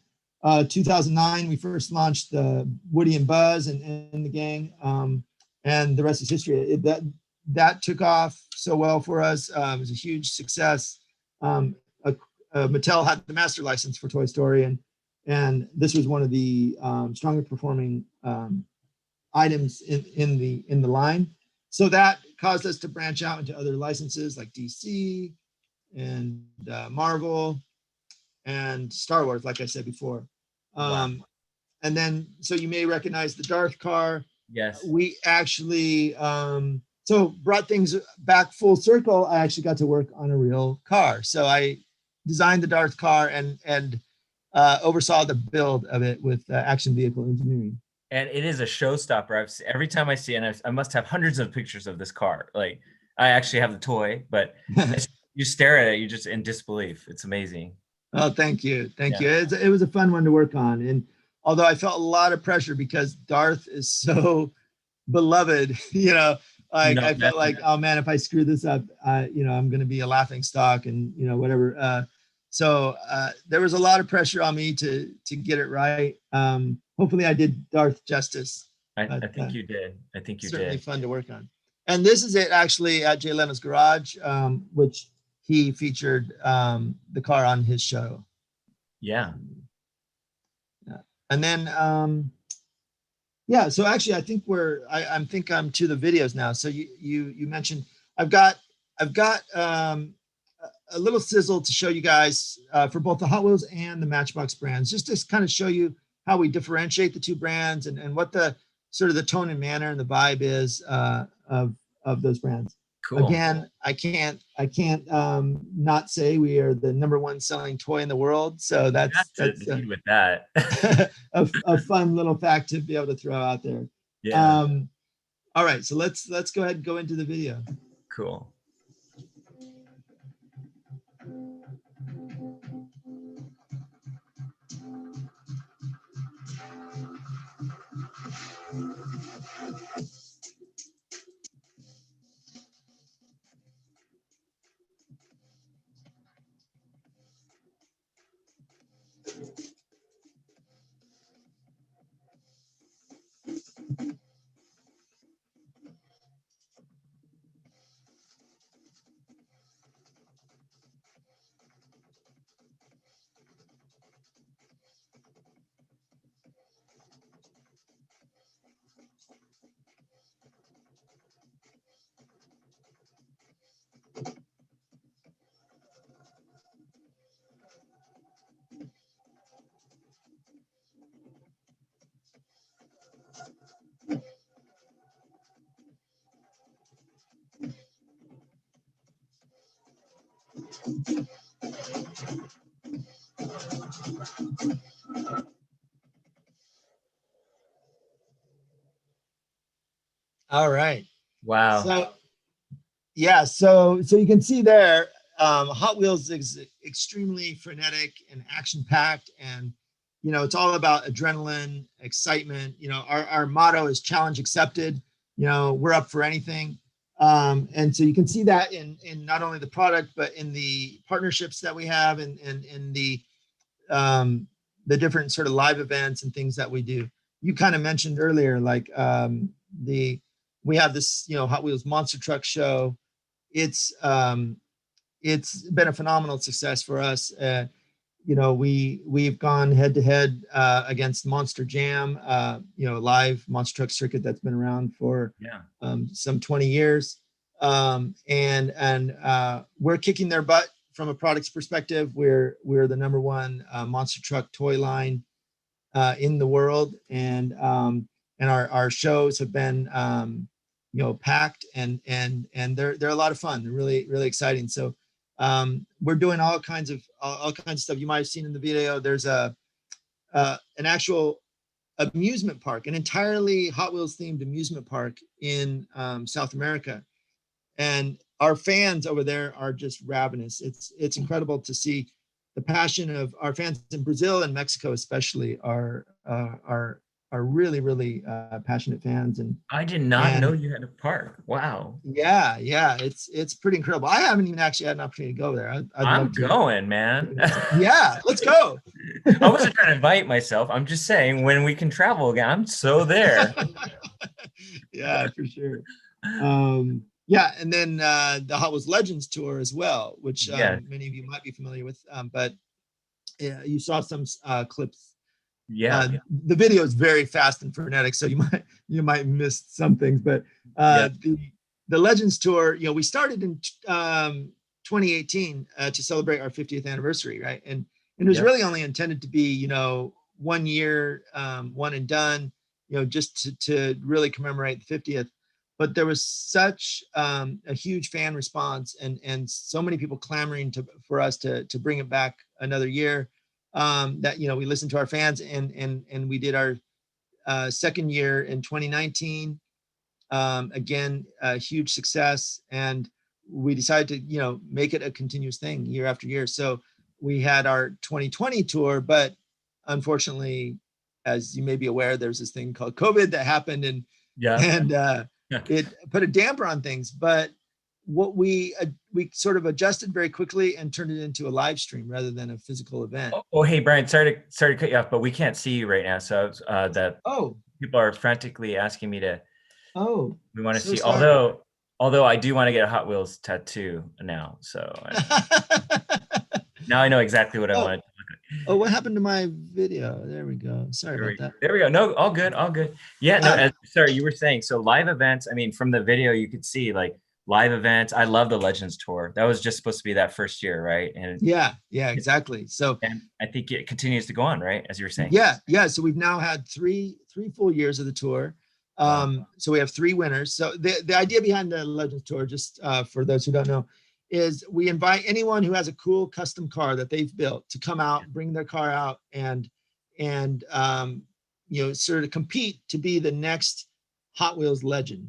2009, we first launched the Woody and Buzz and the gang, and the rest is history. That took off so well for us. It was a huge success. Mattel had the master license for Toy Story, and this was one of the stronger performing items in the line. So that caused us to branch out into other licenses like DC and Marvel and Star Wars, like I said before. And then, so you may recognize the Darth car. Yes. We actually, so brought things back full circle. I actually got to work on a real car. So I designed the Darth car and oversaw the build of it with Action Vehicle Engineering. And it is a showstopper. Every time I see it, and I must have hundreds of pictures of this car. Like, I actually have the toy, but you stare at it, you're just in disbelief. It's amazing. Oh, thank you. Thank you. It was a fun one to work on. And although I felt a lot of pressure because Darth is so beloved, I felt like, oh man, if I screw this up, I'm going to be a laughing stock and, whatever. So there was a lot of pressure on me to get it right. Hopefully I did Darth justice. I think you did. I think you did. Certainly fun to work on. And this is it actually at Jay Leno's garage, which he featured the car on his show. Yeah. And then, so actually I think I'm to the videos now. So you mentioned, I've got a little sizzle to show you guys for both the Hot Wheels and the Matchbox brands, just to kind of show you how we differentiate the two brands and what the sort of the tone and manner and the vibe is of those brands. Cool. Again, I can't not say we are the #1 selling toy in the world. So that's with that. a fun little fact to be able to throw out there. Yeah. All right, so let's go ahead and go into the video. Cool. All right. Wow. So yeah, so you can see there, Hot Wheels is extremely frenetic and action-packed, and it's all about adrenaline, excitement. Our motto is challenge accepted. We're up for anything. And so you can see that in not only the product, but in the partnerships that we have and in the different sort of live events and things that we do. You kind of mentioned earlier, like we have this, Hot Wheels Monster Truck Show. It's been a phenomenal success for us. we've gone head to head against Monster Jam, live monster truck circuit that's been around for some 20 years. And we're kicking their butt from a products perspective. We're the number one monster truck toy line in the world, and our shows have been packed, and they're a lot of fun. They're really, really exciting. So we're doing all kinds of stuff. You might have seen in the video, there's an actual amusement park, an entirely Hot Wheels themed amusement park in South America. And our fans over there are just ravenous. It's incredible to see the passion of our fans in Brazil and Mexico, especially, are really, really passionate fans. And I did not know you had a park. Wow. Yeah, it's pretty incredible. I haven't even actually had an opportunity to go there. I'm going, man. Yeah, let's go. I wasn't trying to invite myself. I'm just saying, when we can travel again, I'm so there. Yeah, for sure. Yeah, and then the Hot Wheels Legends tour as well, which many of you might be familiar with. But you saw some clips. The video is very fast and frenetic, so you might miss some things. But the Legends tour, we started in 2018 to celebrate our 50th anniversary, right? And it was really only intended to be 1 year, one and done, just to really commemorate the 50th. But there was such a huge fan response, and so many people clamoring for us to bring it back another year, that we listened to our fans, and we did our second year in 2019. Again, a huge success, and we decided to make it a continuous thing year after year. So we had our 2020 tour, but unfortunately, as you may be aware, there's this thing called COVID that happened, and it put a damper on things. But what we sort of adjusted very quickly and turned it into a live stream rather than a physical event. Oh, hey, Brian, sorry to cut you off, but we can't see you right now. So people are frantically asking me to. Oh, we want to see. Sorry. Although I do want to get a Hot Wheels tattoo now. So now I know exactly what I want to do. Oh, what happened to my video? There we go. Sorry about that. There we go. No, all good. Yeah, no, sorry, you were saying, so live events, I mean, from the video, you could see like live events. I love the Legends tour. That was just supposed to be that first year, right? And yeah, exactly. So, and I think it continues to go on, right? As you were saying. Yeah. So we've now had three full years of the tour. So we have 3 winners. So the idea behind the Legends tour, just for those who don't know, is we invite anyone who has a cool custom car that they've built to come out, bring their car out, and sort of compete to be the next Hot Wheels legend.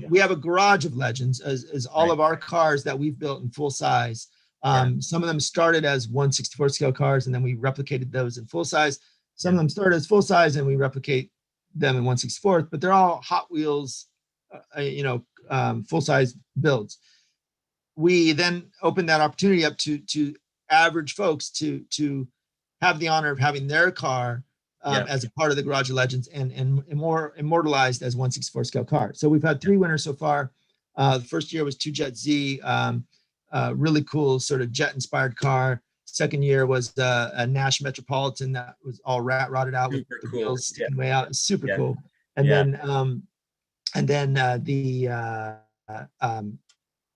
We have a garage of legends, as all of our cars that we've built in full size. Some of them started as 1/64 scale cars, and then we replicated those in full size. Some of them started as full size, and we replicate them in 1/64. But they're all Hot Wheels, full size builds. We then open that opportunity up to average folks to have the honor of having their car as a part of the Garage of Legends and more immortalized as 1/64 scale car. So we've had 3 winners so far. The first year was 2 Jet Z, really cool sort of jet inspired car. Second year was a Nash Metropolitan that was all rat rotted out with the wheels sticking way out. It's super cool. And then the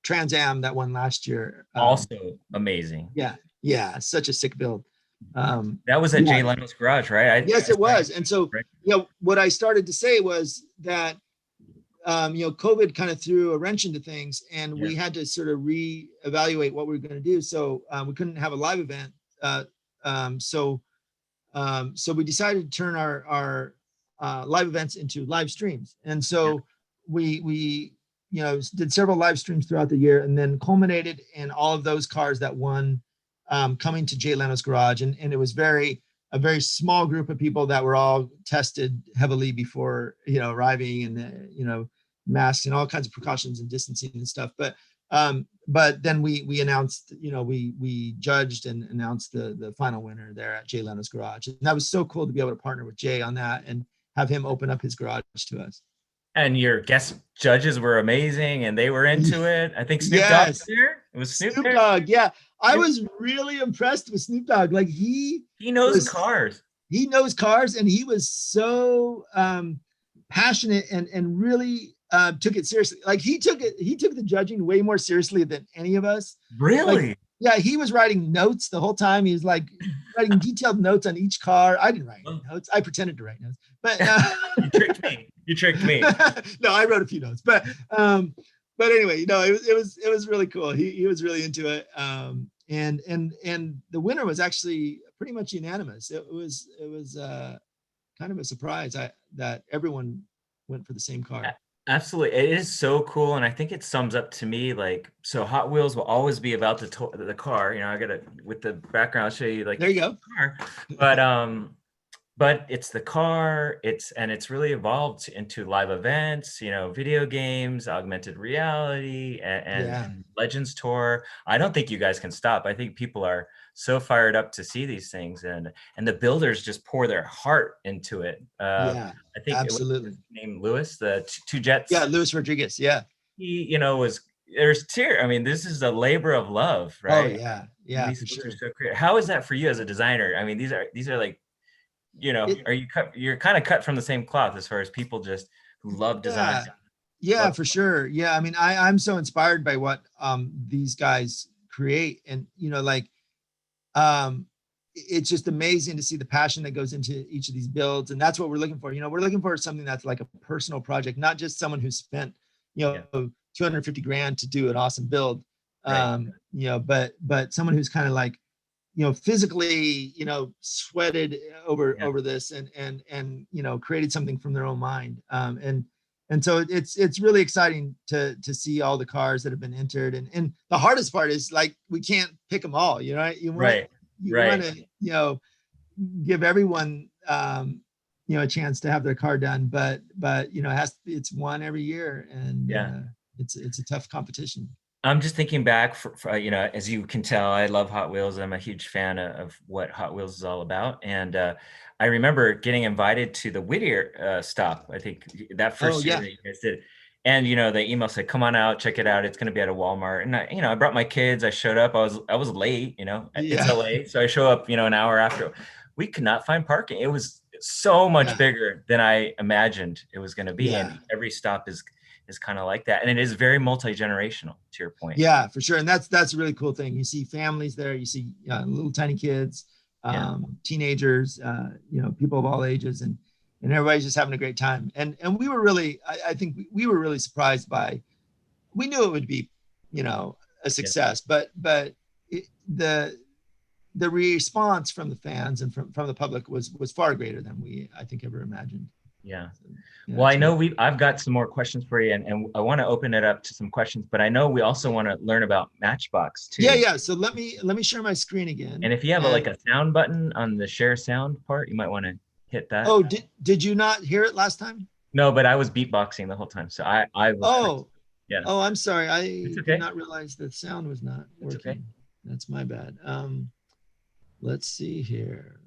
Trans Am that won last year. Also amazing. Yeah, such a sick build. That was at Jay Leno's garage, right? Yes, it was. And so, what I started to say was that, COVID kind of threw a wrench into things, and we had to sort of reevaluate what we were going to do. So we couldn't have a live event. So we decided to turn our live events into live streams. And so we did several live streams throughout the year, and then culminated in all of those cars that won coming to Jay Leno's garage. And it was a very small group of people that were all tested heavily before, arriving, and, masks and all kinds of precautions and distancing and stuff. But then we announced, we judged and announced the final winner there at Jay Leno's garage. And that was so cool to be able to partner with Jay on that and have him open up his garage to us. And your guest judges were amazing, and they were into it. I think Snoop Dogg was Yes. there. It was Snoop there. Dogg. Yeah. I was really impressed with Snoop Dogg. Like He knows cars. He knows cars, and he was so passionate and really took it seriously. Like he took the judging way more seriously than any of us. Really? Like, yeah, he was writing notes the whole time. He was like writing detailed notes on each car. I didn't write any notes. I pretended to write notes, but You tricked me. No, I wrote a few notes, but anyway, it was really cool. He was really into it. And the winner was actually pretty much unanimous. It was kind of a surprise that everyone went for the same car. Absolutely. It is so cool. And I think it sums up to me, like, so Hot Wheels will always be about the car. I got to, with the background, I'll show you, like, there you go. Car. But it's the car, it's really evolved into live events, video games, augmented reality, and Legends Tour. I don't think you guys can stop. I think people are so fired up to see these things, and the builders just pour their heart into it. I think absolutely. Named Louis, the two jets. Yeah, Luis Rodriguez. Yeah. He, there's tears. I mean, this is a labor of love, right? Oh yeah, yeah, these for sure. So how is that for you as a designer? I mean, these are like, you're kind of cut from the same cloth as far as people just who love design. Yeah, for sure. Yeah, I mean, I'm so inspired by what these guys create, and it's just amazing to see the passion that goes into each of these builds, and that's what we're looking for. We're looking for something that's like a personal project, not just someone who spent 250 grand to do an awesome build, right. But someone who's kind of like physically, sweated over this and created something from their own mind. And so it's really exciting to see all the cars that have been entered. And the hardest part is, like, we can't pick them all, you want to, give everyone, a chance to have their car done, but it's one every year, and it's a tough competition. I'm just thinking back for as you can tell, I love Hot Wheels. I'm a huge fan of what Hot Wheels is all about. And I remember getting invited to the Whittier stop. I think that first year that you guys did. And, the email said, come on out, check it out. It's going to be at a Walmart. And I brought my kids. I showed up. I was late, it's LA. So I show up, an hour after. We could not find parking. It was so much bigger than I imagined it was going to be. Yeah. And every stop is kind of like that, and it is very multi-generational, to your point. Yeah, for sure. And that's a really cool thing. You see families there, you see little tiny kids, teenagers, people of all ages, and everybody's just having a great time. And we were really, I think we were really surprised by, we knew it would be, a success, but the response from the fans and from the public was far greater than we, I think, ever imagined. Yeah. Well, I know I've got some more questions for you, and I want to open it up to some questions, but I know we also want to learn about Matchbox too. Yeah. So let me share my screen again. And if you have a sound button on the share sound part, you might want to hit that. Oh, did you not hear it last time? No, but I was beatboxing the whole time. So I was. Yeah. Oh, I'm sorry. I did not realize the sound was not working. Okay. That's my bad. Let's see here.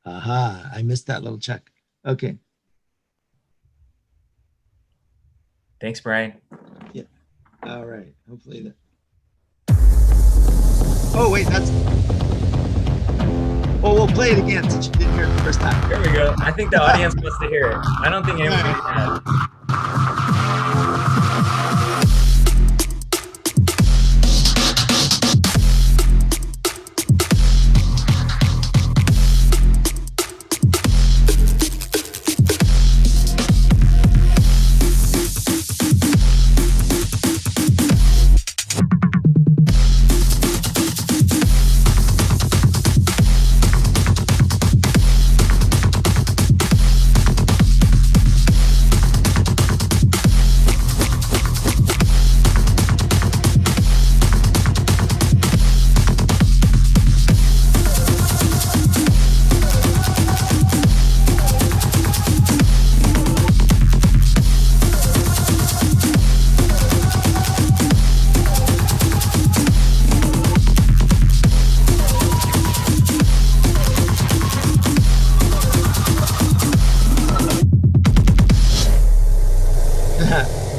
Aha, I missed that little check. Okay. Thanks, Brian. Yeah. All right. Hopefully that. Oh, wait, we'll play it again since you didn't hear it the first time. There we go. I think the audience wants to hear it. I don't think anybody has.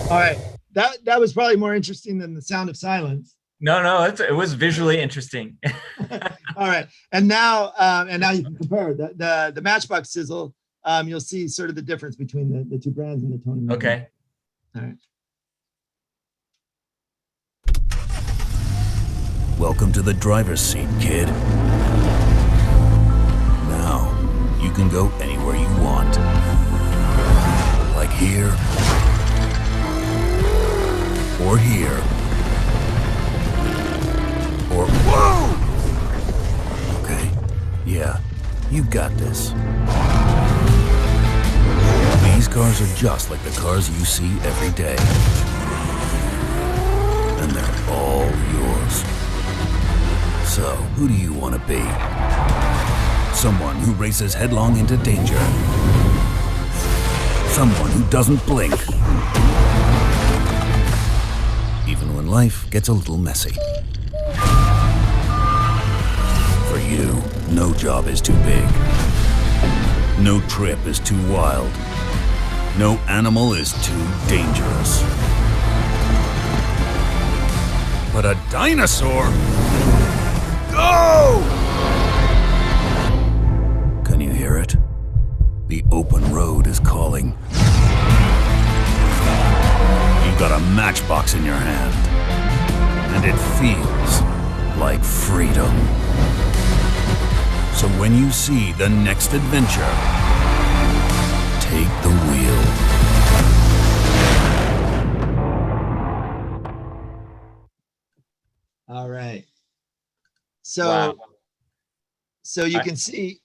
All right. That was probably more interesting than the sound of silence. No, it was visually interesting. All right. And now you can compare the Matchbox sizzle. You'll see sort of the difference between the two brands and the tone. Okay. All right. Welcome to the driver's seat, kid. Now, you can go anywhere you want. Like here, or here, or whoa! Okay, yeah, you got this. These cars are just like the cars you see every day. And they're all yours. So, who do you want to be? Someone who races headlong into danger. Someone who doesn't blink. Even when life gets a little messy. For you, no job is too big. No trip is too wild. No animal is too dangerous. But a dinosaur? Go! Can you hear it? The open road is calling. You've got a matchbox in your hand, and it feels like freedom. So when you see the next adventure, take the wheel. All right. So, Wow. so you can see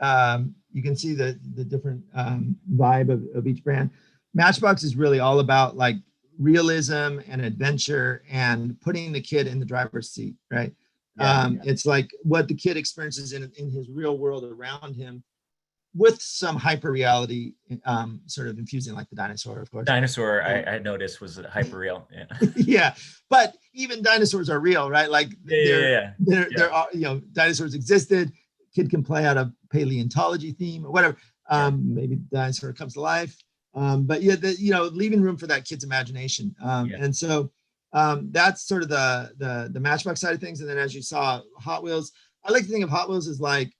the different vibe of each brand. Matchbox is really all about like realism and adventure and putting the kid in the driver's seat, right? It's like what the kid experiences in his real world around him, with some hyper reality sort of infusing, like the dinosaur, of course. Dinosaur, I noticed, was hyper real. Yeah. Yeah, but even dinosaurs are real, right? Like there are, dinosaurs existed. Kid can play out a paleontology theme or whatever. Maybe the dinosaur comes to life. But yeah, leaving room for that kid's imagination. And so that's sort of the Matchbox side of things. And then, as you saw, Hot Wheels. I like to think of Hot Wheels as like,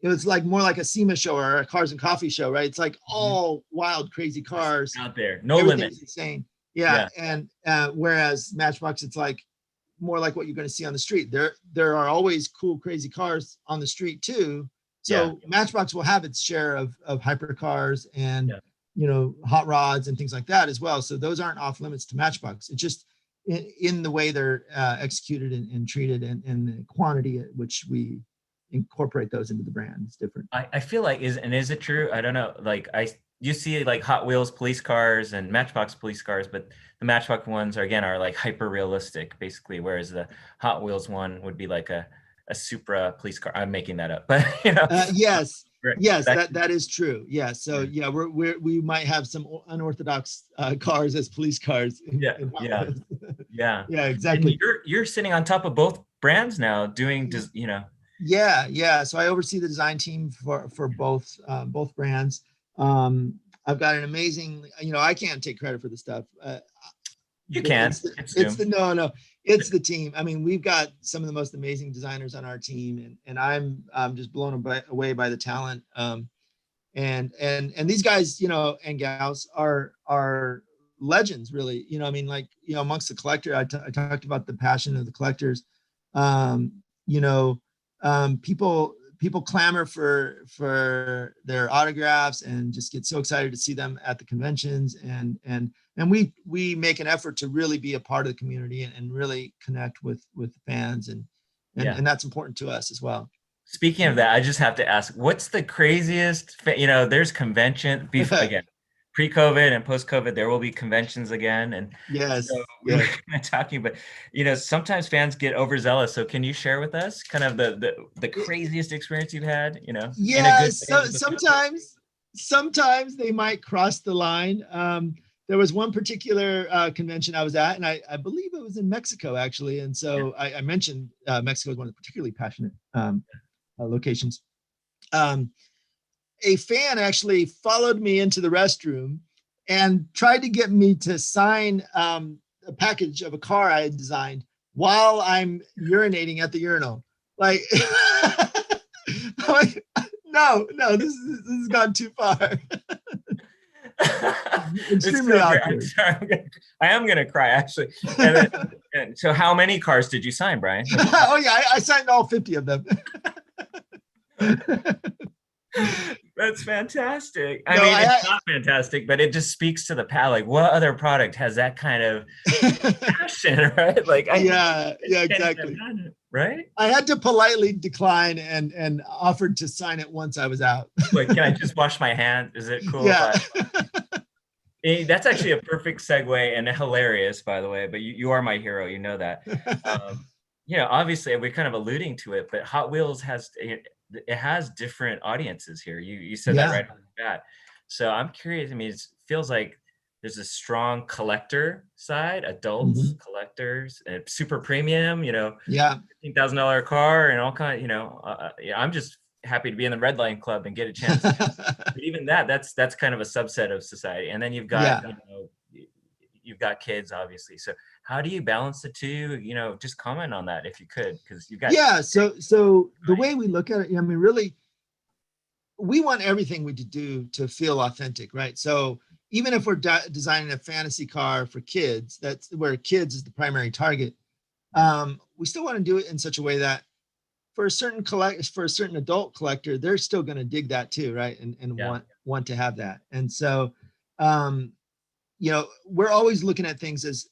it's like more like a SEMA show or a Cars and Coffee show, right? It's like all wild, crazy cars out there, no limit. Insane. Yeah. And whereas Matchbox, it's like more like what you're going to see on the street. There are always cool, crazy cars on the street too. So Matchbox will have its share of hypercars and hot rods and things like that as well. So those aren't off limits to Matchbox. It's just in the way they're executed and treated, and the quantity at which we incorporate those into the brand is different. I feel like is it true? I don't know. Like you see like Hot Wheels police cars and Matchbox police cars, but the Matchbox ones are like hyper realistic basically, whereas the Hot Wheels one would be like a Supra police car. I'm making that up, but yes, that is true. Yeah. So we might have some unorthodox cars as police cars. Yeah, exactly. And you're sitting on top of both brands now, doing Yeah. So I oversee the design team for both brands. I've got an amazing, I can't take credit for the stuff. You can. It's the team. I mean, we've got some of the most amazing designers on our team, and I'm just blown away by the talent. And these guys, and gals are legends, really. Amongst the collector, I talked about the passion of the collectors. People clamor for their autographs and just get so excited to see them at the conventions, and we make an effort to really be a part of the community and really connect with fans, and that's important to us as well. Speaking of that, I just have to ask, what's the craziest, there's convention again, pre-COVID and post-COVID, there will be conventions again. And so we were kind of talking, but sometimes fans get overzealous. So can you share with us kind of the craziest experience you've had? So sometimes they might cross the line. There was one particular convention I was at, and I believe it was in Mexico actually. And so I mentioned Mexico is one of the particularly passionate locations. A fan actually followed me into the restroom and tried to get me to sign a package of a car I had designed while I'm urinating at the urinal. Like, I'm like, no, this has gone too far. Extremely so awkward. I'm sorry, I am gonna cry actually. And so how many cars did you sign, Brian? Oh yeah, I signed all 50 of them. That's fantastic. I No, mean, it's not fantastic, but it just speaks to the palate. Like, what other product has that kind of passion, right? Like, yeah, exactly. Right? I had to politely decline and offered to sign it once I was out. Like, can I just wash my hand? Is it cool? Yeah. That's actually a perfect segue and hilarious, by the way. But you are my hero. You know that. Obviously, we're kind of alluding to it, but Hot Wheels has different audiences here. You said that right off the bat. So I'm curious. I mean, it feels like there's a strong collector side, adults, collectors, and super premium. $15,000 car and all kind. I'm just happy to be in the Red Line Club and get a chance. But even that's kind of a subset of society. And then you've got you've got kids, obviously. So how do you balance the two? Just comment on that if you could, because you've got So the way we look at it, I mean, really, we want everything we do to feel authentic, right? So even if we're designing a fantasy car for kids, that's where kids is the primary target. We still want to do it in such a way that for a certain adult collector, they're still going to dig that too, right? And want to have that. And so, we're always looking at things as,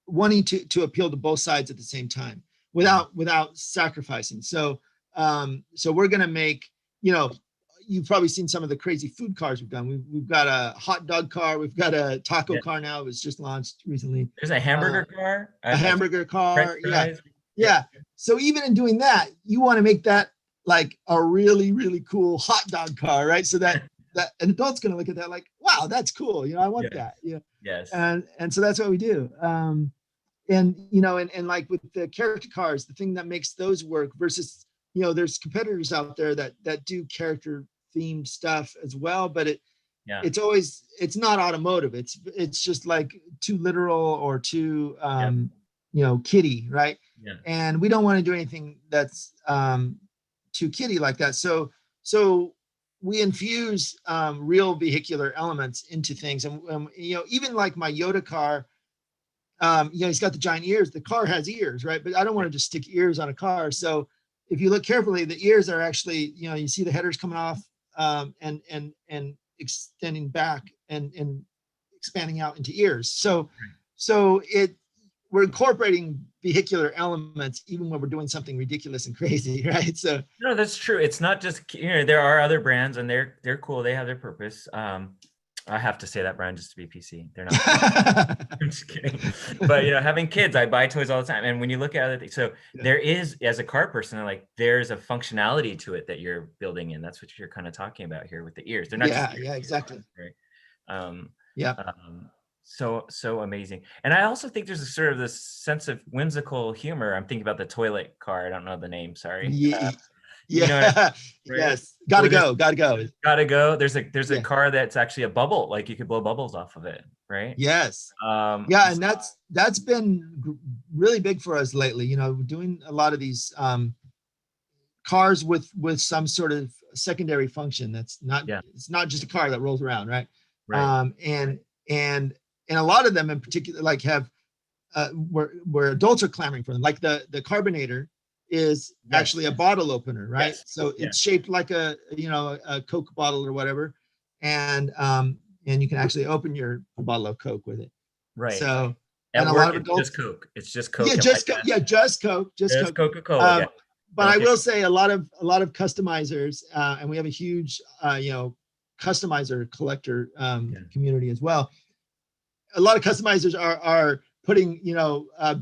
wanting to appeal to both sides at the same time without sacrificing. So we're going to make, you've probably seen some of the crazy food cars we've done. We've got a hot dog car. We've got a taco car now. It was just launched recently. There's a hamburger car. A hamburger car. Yeah. So even in doing that, you want to make that like a really, really cool hot dog car, right? So that an adult's going to look at that like, wow, that's cool. I want that. Yeah. Yes. And so that's what we do. And like with the character cars, the thing that makes those work versus, there's competitors out there that do character themed stuff as well, but it's not automotive. It's just like too literal or too kiddie, right? Yeah. And we don't want to do anything that's too kiddie like that. So we infuse real vehicular elements into things, and even like my Yoda car, he's got the giant ears. The car has ears, right? But I don't want to just stick ears on a car. So if you look carefully, the ears are actually, you see the headers coming off and extending back and expanding out into ears. So we're incorporating vehicular elements even when we're doing something ridiculous and crazy, right? So no, that's true. It's not just, there are other brands and they're cool. They have their purpose. I have to say that, Brian, just to be PC. They're not. I'm just kidding. But having kids, I buy toys all the time. And when you look at other things, so there is, as a car person, like there's a functionality to it that you're building in. That's what you're kind of talking about here with the ears. They're not just ears, exactly. Right. So amazing. And I also think there's a sort of this sense of whimsical humor. I'm thinking about the toilet car. I don't know the name. Sorry. Right? Yes. Gotta go. There's a car that's actually a bubble, like you could blow bubbles off of it, right? Yes. And that's been really big for us lately. We're doing a lot of these cars with some sort of secondary function. That's not it's not just a car that rolls around, right? And a lot of them in particular like have where adults are clamoring for them, like the Carbonator is actually a bottle opener, right? So it's shaped like a Coke bottle or whatever, and you can actually open your bottle of Coke with it, right? So and a lot of adults, just Coke. It's just Coke. Just Coke. Just Coca-Cola. But I will say a lot of customizers, and we have a huge customizer collector community as well. A lot of customizers are putting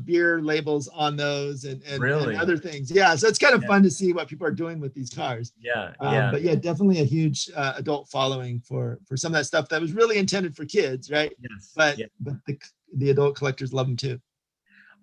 beer labels on those and other things. So it's kind of fun to see what people are doing with these cars. But definitely a huge adult following for some of that stuff that was really intended for kids, right? But the adult collectors love them too.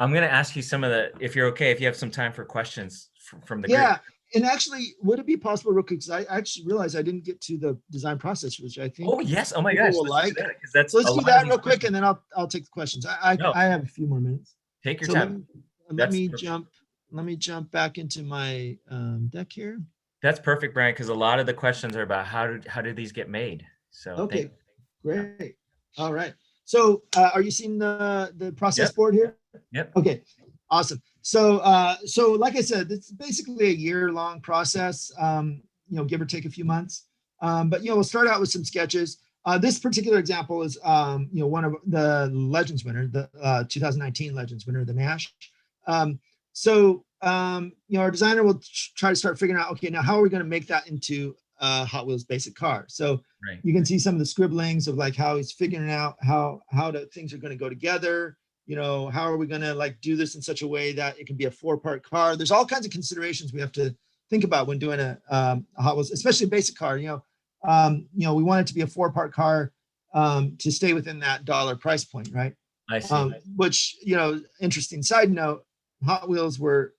I'm going to ask you some of the, if you're okay, if you have some time for questions from the group. And actually, would it be possible real quick? Because I actually realized I didn't get to the design process, which I think. Oh yes! Oh my people gosh! will Let's like. do that, 'cause that's So let's a do lot of that these real quick, questions. and then I'll take the questions. No, I have a few more minutes. take your So time. let me That's jump. Let me jump back into my deck here. That's perfect, Brian, because a lot of the questions are about how do these get made. So Okay, yeah. great. All right. So are you seeing the process Yep. board here? Yep. Okay, awesome. So so like I said, it's basically a year-long process. You know, give or take a few months. But you know, we'll start out with some sketches. This particular example is you know, one of the Legends winner, the 2019 Legends winner, the Nash. You know, our designer will try to start figuring out, okay, now how are we going to make that into a Hot Wheels basic car? So Right. you can see some of the scribblings of like how he's figuring out how things are going to go together. You know, how are we going to like do this in such a way that it can be a 4-part car? There's all kinds of considerations we have to think about when doing a Hot Wheels, especially a basic car. You know, we want it to be a 4-part car to stay within that dollar price point, right? I see. Which, you know, interesting side note, Hot Wheels were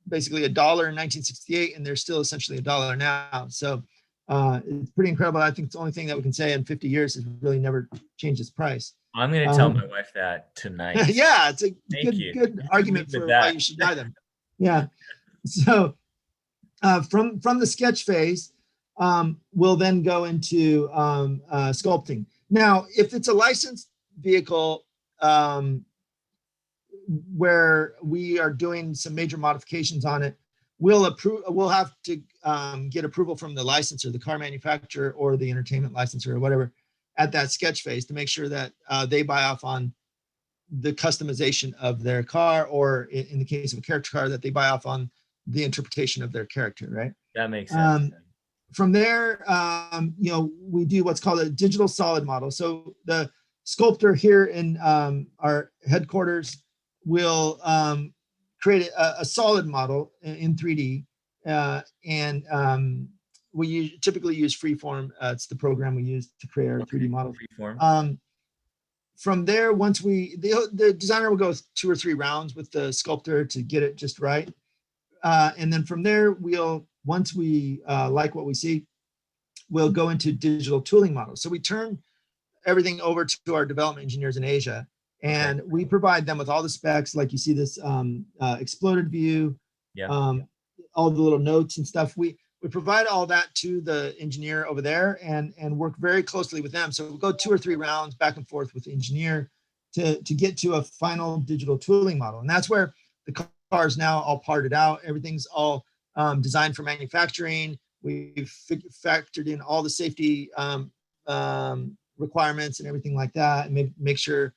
basically $1 in 1968, and they're still essentially $1 now. So it's pretty incredible. I think it's the only thing that we can say in 50 years has really never changed its price. I'm going to tell my wife that tonight. Yeah, it's a Thank good argument for that. why you should buy them. Yeah. So from the sketch phase, we'll then go into sculpting. Now, if it's a licensed vehicle where we are doing some major modifications on it, we'll have to get approval from the licensor, the car manufacturer, or the entertainment licensor, or whatever, at that sketch phase to make sure that they buy off on the customization of their car, or in the case of a character car, that they buy off on the interpretation of their character, right? That makes sense. From there, you know, we do what's called a digital solid model. So the sculptor here in our headquarters will create a solid model in 3D, and we typically use Freeform. It's the program we use to create our 3D model. Freeform. From there, once the designer will go 2 or 3 rounds with the sculptor to get it just right, and then from there, once we like what we see, we'll go into digital tooling models. So we turn everything over to our development engineers in Asia, and we provide them with all the specs, like you see this exploded view, all the little notes and stuff. We provide all that to the engineer over there, and work very closely with them. So we'll go 2 or 3 rounds back and forth with the engineer to get to a final digital tooling model. And that's where the car is now all parted out. Everything's all designed for manufacturing. We've factored in all the safety requirements and everything like that, and make sure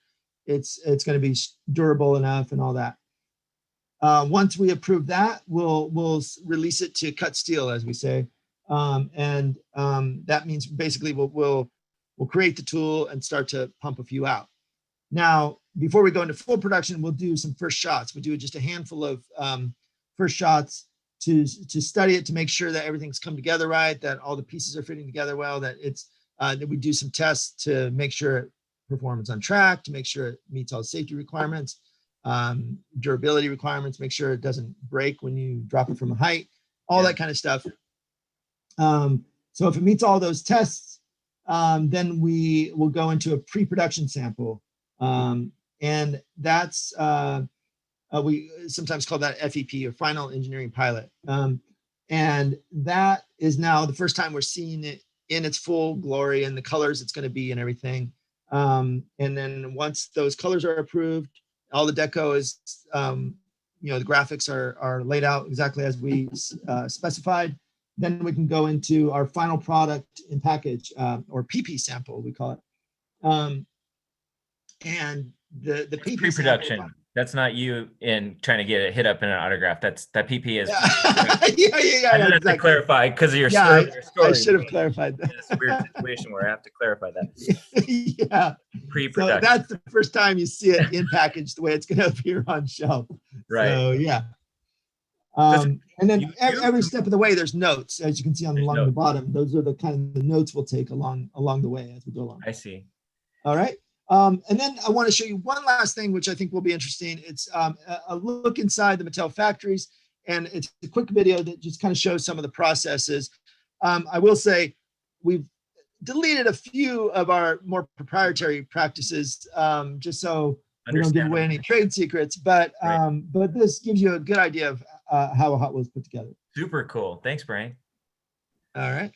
it's going to be durable enough and all that. Once we approve that, we'll release it to cut steel, as we say, and that means basically we'll create the tool and start to pump a few out. Now, before we go into full production, we'll do some first shots. We do just a handful of first shots to study it, to make sure that everything's come together right, that all the pieces are fitting together well, that that we do some tests to make sure performance on track, to make sure it meets all the safety requirements, durability requirements, make sure it doesn't break when you drop it from a height, all that kind of stuff. So if it meets all those tests, then we will go into a pre-production sample. And that's, we sometimes call that FEP, or final engineering pilot. And that is now the first time we're seeing it in its full glory and the colors it's going to be and everything. And then once those colors are approved, all the deco is, you know, the graphics are laid out exactly as we specified. Then we can go into our final product in package, or PP sample, we call it. And the PP pre-production. sample, That's not you in trying to get it hit up in an autograph. That PP is. yeah, I have exactly. to clarify because of your Yeah, story. I should have clarified that. It's a weird situation where I have to clarify that. Yeah. Pre-production. So that's the first time you see it in package the way it's going to appear on shelf. Right. So yeah. And then every step of the way, there's notes, as you can see along the bottom. Those are the kind of the notes we'll take along the way as we go along. I see. All right. And then I want to show you one last thing, which I think will be interesting. It's a look inside the Mattel factories. and it's a quick video that just kind of shows some of the processes. I will say we've deleted a few of our more proprietary practices, just so we don't give away any trade secrets, but this gives you a good idea of how a Hot Wheels put together. Super cool. Thanks, Brian. All right.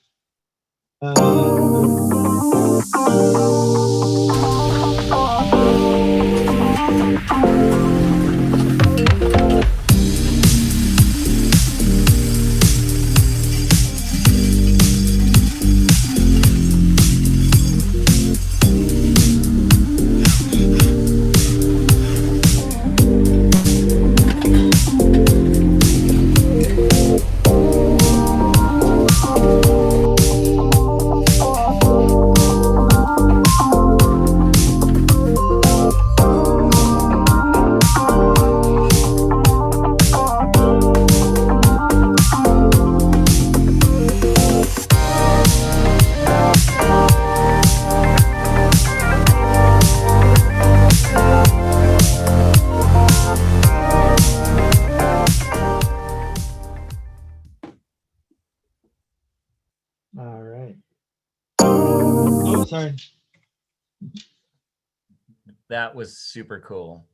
All right. Oh, sorry. That was super cool.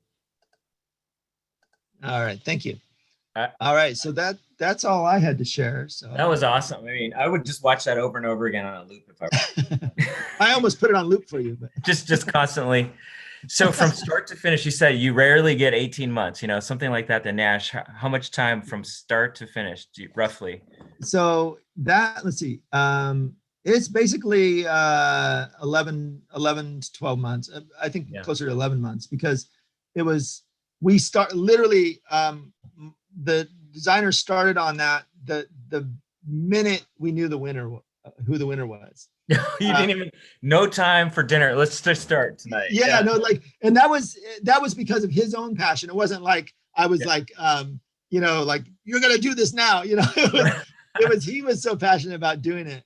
All right. Thank you. All right. So that's all I had to share. So that was awesome. I mean, I would just watch that over and over again on a loop if I I almost put it on loop for you, but just constantly. So from start to finish, you said you rarely get 18 months, you know, something like that. The Nash, how much time from start to finish, roughly? So that, let's see, it's basically 11 to 12 months. I think closer to 11 months, because it was, literally, the designer started on that the minute we knew the winner, who the winner was. You didn't even, no time for dinner. Let's just start tonight. Yeah, no, like, and that was because of his own passion. It wasn't like I was like, you know, like, you're gonna do this now. You know, he was so passionate about doing it.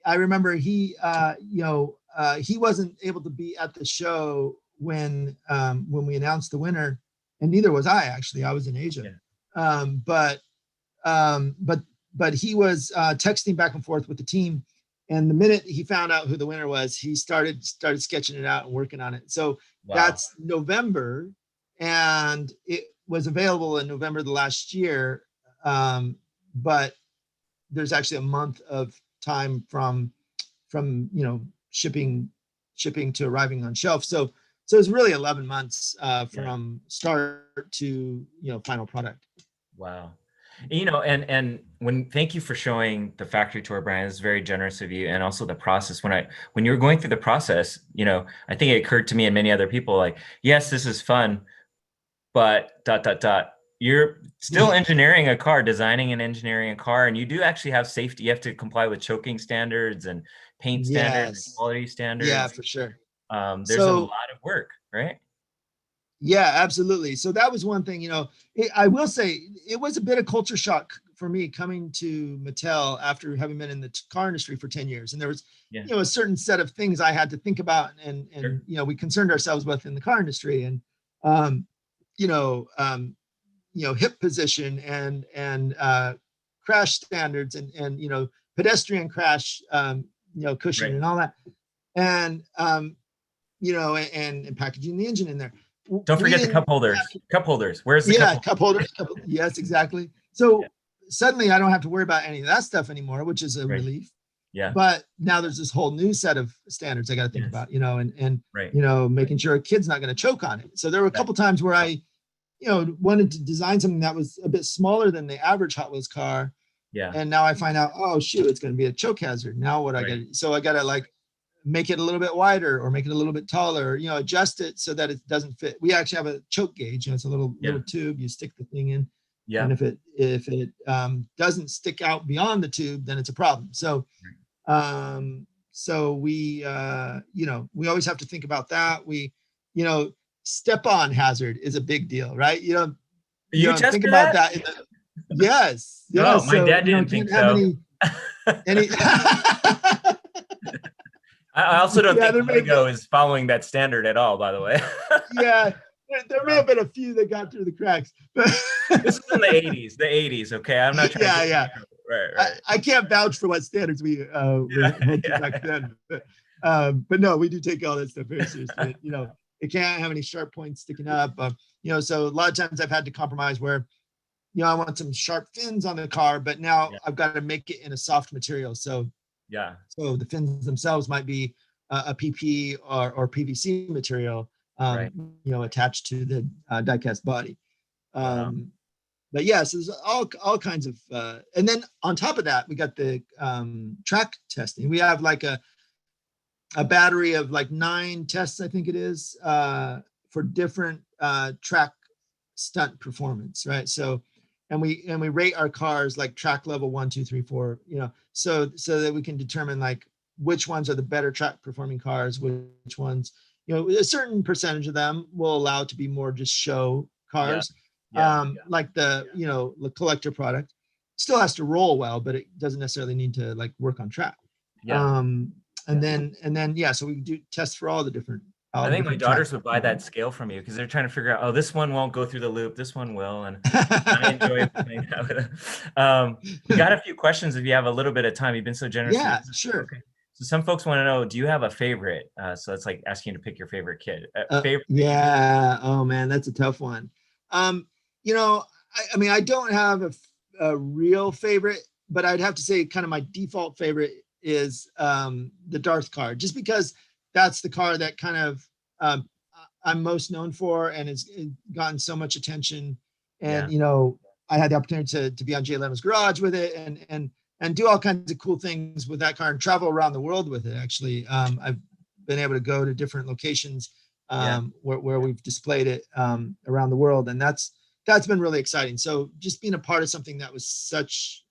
I remember he, you know, he wasn't able to be at the show when we announced the winner, and neither was I, actually. I was in Asia. But he was texting back and forth with the team. And the minute he found out who the winner was, he started sketching it out and working on it. So that's November, and it was available in November the last year. But there's actually a month of time from you know, shipping to arriving on shelf. So it's really 11 months from start to, you know, final product. Wow. You know, and thank you for showing the factory tour, Brian. It's very generous of you. And also the process, when you were going through the process, you know, I think it occurred to me and many other people, like, yes, this is fun, but ... You're still engineering a car, designing and engineering a car, and you do actually have safety. You have to comply with choking standards and paint standards, and quality standards. Yeah, for sure. There's a lot of work, right? Yeah, absolutely. So that was one thing, you know, I will say it was a bit of culture shock for me coming to Mattel after having been in the car industry for 10 years. And there was, you know, a certain set of things I had to think about and you know, we concerned ourselves with in the car industry, and, you know, hip position and crash standards and, you know, pedestrian crash, you know, cushion and all that. And, you know, and packaging the engine in there. Don't forget the cup holders. Cup holders. Where's the cup holders? Yes, exactly. So suddenly I don't have to worry about any of that stuff anymore, which is a relief. Yeah. But now there's this whole new set of standards I got to think about, you know, and you know, making sure a kid's not going to choke on it. So there were a couple times where I, you know, wanted to design something that was a bit smaller than the average Hot Wheels car. Yeah. And now I find out, oh shoot, it's going to be a choke hazard. Now what I got? So I got to like make it a little bit wider or make it a little bit taller, you know, adjust it so that it doesn't fit. We actually have a choke gauge, you know, it's a little tube you stick the thing in. Yeah. And if it doesn't stick out beyond the tube, then it's a problem. So, so we, you know, we always have to think about that. We, you know, step on hazard is a big deal, right? You know, you don't think about that. Yes. No, my dad didn't think so. Any I also don't think Lego is following that standard at all, by the way. Yeah. there may have been a few that got through the cracks, but This is in the 80s. The 80s. Okay, I'm not trying. Yeah, to yeah. Right. I can't vouch for what standards we were held to back then, but no, we do take all that stuff very seriously. You know, it can't have any sharp points sticking up. You know, so a lot of times I've had to compromise where, you know, I want some sharp fins on the car, but now I've got to make it in a soft material. So so the fins themselves might be a PP or PVC material, you know, attached to the die-cast body. But yeah, so there's all kinds of, and then on top of that, we got the track testing. We have like a battery of like 9 tests, I think it is, for different track stunt performance, right? So, and we rate our cars like track level 1, 2, 3, 4, you know, so that we can determine like which ones are the better track performing cars, which ones, you know, a certain percentage of them will allow to be more just show cars. Like the, you know, the collector product still has to roll well, but it doesn't necessarily need to like work on track. And then, so we do tests for all the different. I think my daughters would buy that scale from you because they're trying to figure out, oh, this one won't go through the loop, this one will, and I enjoy playing that with them. We got a few questions if you have a little bit of time. You've been so generous. Yeah, sure. Okay. So some folks want to know, do you have a favorite? So it's like asking you to pick your favorite kid. Yeah. Oh man, that's a tough one. You know, I mean, I don't have a real favorite, but I'd have to say kind of my default favorite is the Darth car, just because that's the car that kind of I'm most known for, and it's gotten so much attention. And, you know, I had the opportunity to be on Jay Leno's Garage with it and do all kinds of cool things with that car and travel around the world with it. Actually, I've been able to go to different locations where we've displayed it around the world. And that's been really exciting. So just being a part of something that was such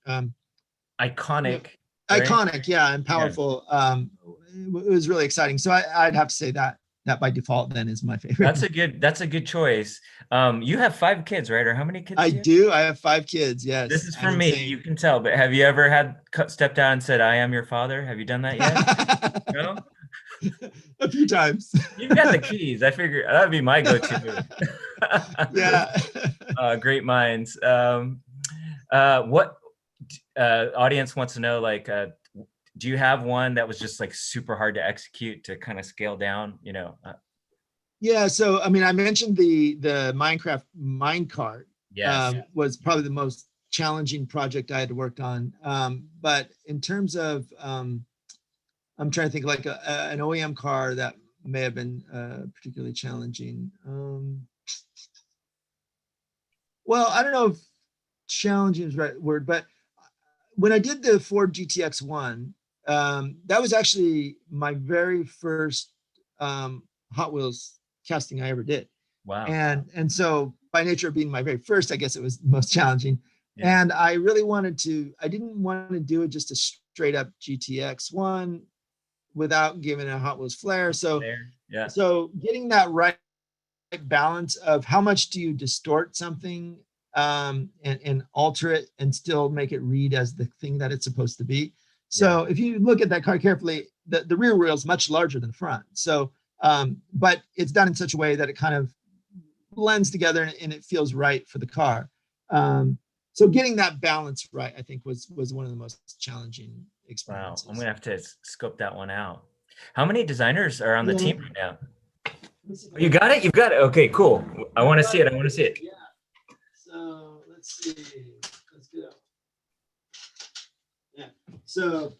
iconic, and powerful. It was really exciting. So I'd have to say that by default then is my favorite. That's a good choice. You have 5 kids, right? Or how many kids? I do. I have 5 kids. Yes. This is for me. You can tell, but have you ever stepped out and said, "I am your father"? Have you done that yet? No. A few times. You've got the keys. I figure that would be my go-to. Great minds. What audience wants to know, like, do you have one that was just like super hard to execute to kind of scale down, you know? Yeah. So, I mean, I mentioned the Minecraft minecart was probably the most challenging project I had to work on. But in terms of, I'm trying to think like an OEM car that may have been particularly challenging. Well, I don't know if challenging is the right word, but when I did the Ford GTX-1, that was actually my very first Hot Wheels casting I ever did. Wow. And so by nature of being my very first, I guess it was the most challenging. Yeah. And I really I didn't want to do it just a straight up GTX-1 without giving it a Hot Wheels flair. So, so getting that right balance of how much do you distort something and alter it and still make it read as the thing that it's supposed to be. So if you look at that car carefully, the rear wheel is much larger than the front. So, but it's done in such a way that it kind of blends together and it feels right for the car. So getting that balance right, I think was one of the most challenging experiences. Wow, I'm gonna have to scope that one out. How many designers are on the team right now? You got it? You've got it? Okay, cool. I want to see it. Yeah. So let's see. Let's go. Yeah. So,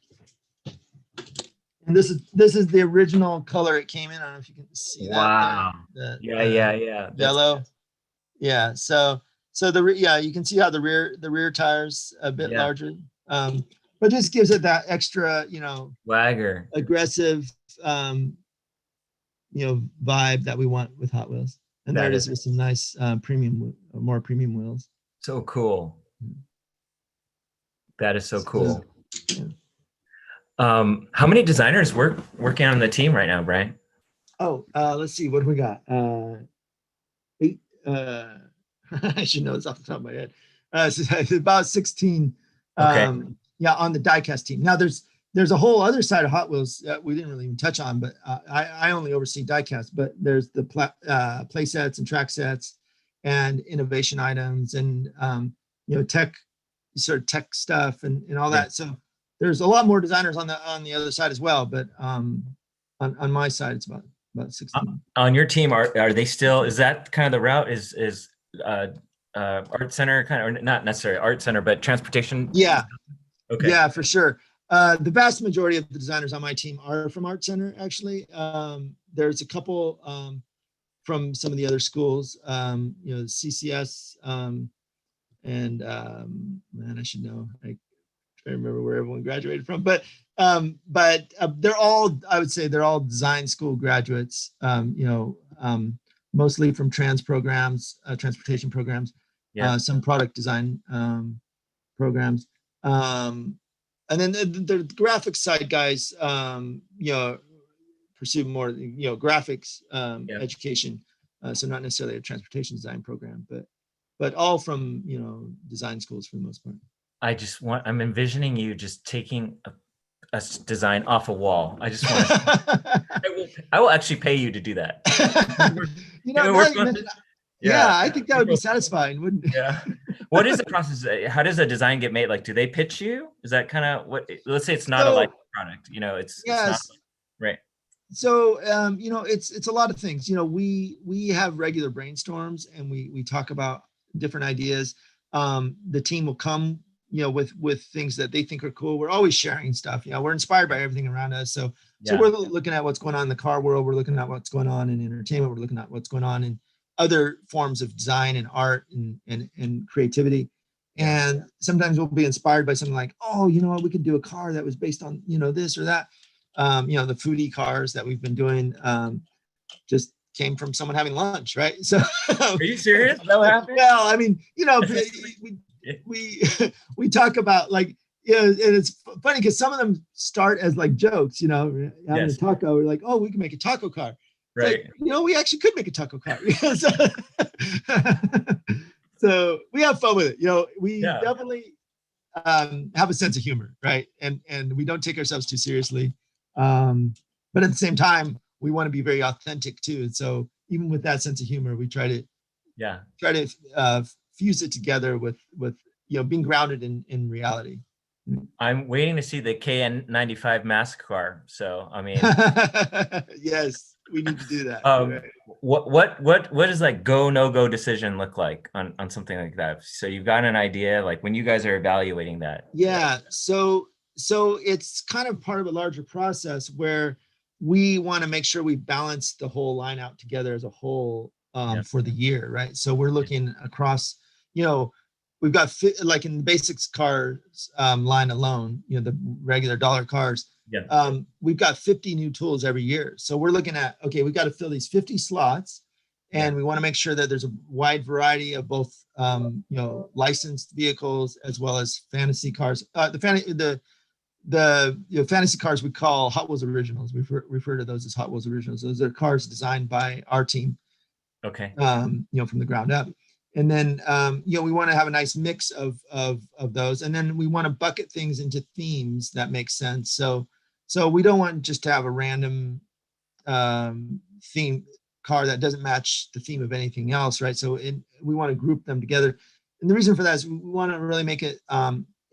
and this is the original color it came in. I don't know if you can see that. Wow. Yeah. Yellow. Yeah. So you can see how the rear tires a bit larger. But just gives it that extra, swagger, aggressive, vibe that we want with Hot Wheels. And there it is with some nice more premium wheels. So cool. That is so cool. Yeah. How many designers working on the team right now, Brian? Oh, let's see. What do we got? 8. I should know this off the top of my head. So about 16. Okay. On the diecast team. Now there's there's a whole other side of Hot Wheels that we didn't really even touch on, but I only oversee diecast, but there's the play sets and track sets and innovation items and, tech stuff and all that. So there's a lot more designers on the other side as well. But on my side, it's about 16. On your team, are they still, is that kind of the route is art center kind of, or not necessarily art center, but transportation? Yeah. Okay. Yeah, for sure. The vast majority of the designers on my team are from Art Center, actually. There's a couple from some of the other schools, CCS, and man, I should know. I try to remember where everyone graduated from, but they're all, I would say, they're all design school graduates. Mostly from transportation programs, some product design programs. And then the graphics side guys, pursue more, graphics education. So not necessarily a transportation design program, but all from, design schools for the most part. I'm envisioning you just taking a design off a wall. I just want to, I will actually pay you to do that. I think that would be satisfying, wouldn't it? Yeah. What is the process? How does a design get made? Like, do they pitch you? Is that kind of what, let's say it's not a licensed product, it's not, right. So, it's a lot of things, we have regular brainstorms and we talk about different ideas. The team will come, with things that they think are cool. We're always sharing stuff. We're inspired by everything around us. So we're looking at what's going on in the car world. We're looking at what's going on in entertainment. We're looking at what's going on in other forms of design and art and creativity. And sometimes we'll be inspired by something like, oh, we could do a car that was based on, this or that. The foodie cars that we've been doing just came from someone having lunch, right? So are you serious? That happened? Well, I mean, we talk about like, and it's funny because some of them start as like jokes, having a taco. We're like, oh, we can make a taco car. Right. Like, we actually could make a taco car. So we have fun with it. We definitely have a sense of humor, right? And we don't take ourselves too seriously. But at the same time, we want to be very authentic too. And so even with that sense of humor, we try to fuse it together with being grounded in reality. I'm waiting to see the KN95 mask car. So I mean, yes, we need to do that. What does like no-go decision look like on something like that? So you've got an idea, like when you guys are evaluating that. Yeah. So it's kind of part of a larger process where we want to make sure we balance the whole line out together as a whole for the year, right? So we're looking across, we've got like in the basics cars line alone, the regular dollar cars. Yeah. We've got 50 new tools every year. So we're looking at, okay, we've got to fill these 50 slots and we want to make sure that there's a wide variety of both, licensed vehicles as well as fantasy cars. The fantasy cars we call Hot Wheels Originals. We refer to those as Hot Wheels Originals. Those are cars designed by our team. Okay. From the ground up. And then, we want to have a nice mix of those. And then we want to bucket things into themes that make sense. So we don't want just to have a random theme car that doesn't match the theme of anything else, right? So we want to group them together. And the reason for that is we want to really make it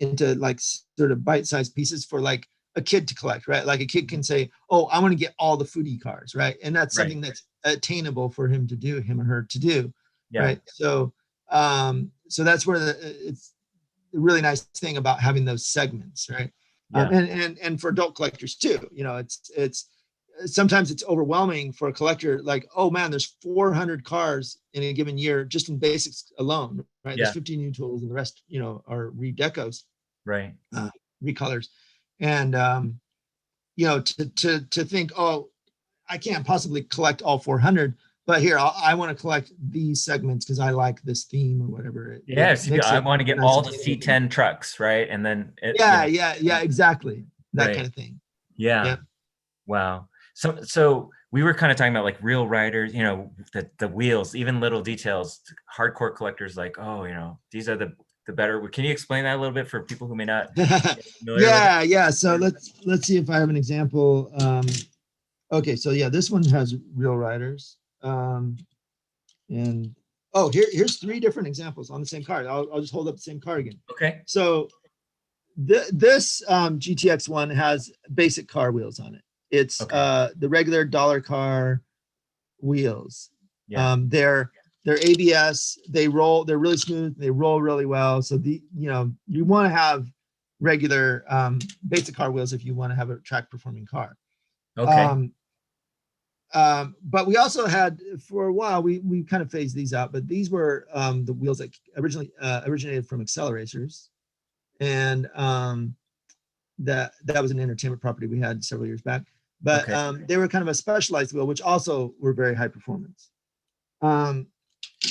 into like sort of bite-sized pieces for like a kid to collect, right? Like a kid can say, oh, I want to get all the foodie cars, right? And that's something that's attainable for him or her to do. Yeah. Right. So that's where it's the really nice thing about having those segments, right? Yeah. And for adult collectors too, it's sometimes it's overwhelming for a collector, like, oh man, there's 400 cars in a given year just in basics alone, right? Yeah. There's 50 new tools and the rest, are redecos, right? Recolors. And to think, oh, I can't possibly collect all 400. But here, I want to collect these segments because I like this theme or whatever. I want to get all the C10 trucks, right? And then exactly. That kind of thing. Yeah. Wow. So we were kind of talking about like real riders, the wheels, even little details. Hardcore collectors like, oh, these are the the better. Can you explain that a little bit for people who may not be familiar Yeah, with it? yeah. So let's see if I have an example. Okay, so yeah, this one has real riders. And oh, here's 3 different examples on the same car. I'll just hold up the same car again. Okay. So this GTX one has basic car wheels on it. It's Okay. the regular dollar car wheels. Yeah. They're ABS. They roll. They're really smooth. They roll really well. So you want to have regular basic car wheels if you want to have a track performing car. Okay. But we also had, for a while, we kind of phased these out, but these were the wheels that originally originated from Acceleracers. And that was an entertainment property we had several years back. But Okay. they were kind of a specialized wheel, which also were very high performance.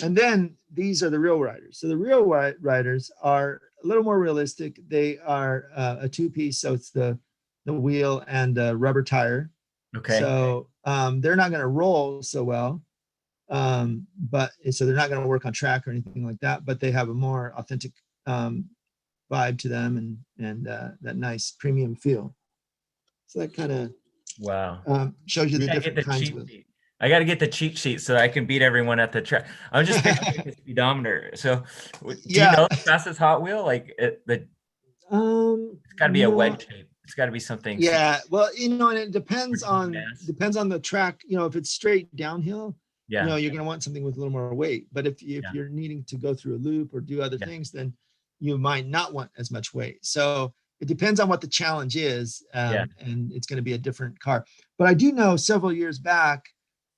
And then these are the real riders. So the real riders are a little more realistic. They are a 2-piece, so it's the wheel and the rubber tire. Okay. So they're not going to roll so well, but so they're not going to work on track or anything like that. But they have a more authentic vibe to them and that nice premium feel. So that kind of shows you the different kinds of. I got to get the cheat sheet so I can beat everyone at the track. I'm just picturing the speedometer. So, do you know the fastest Hot Wheel? Like it's got to be a wedge shape. It's got to be something. Yeah, well, and it depends on the track. If it's straight downhill, you're going to want something with a little more weight. But if you're needing to go through a loop or do other things, then you might not want as much weight. So it depends on what the challenge is, and it's going to be a different car. But I do know several years back,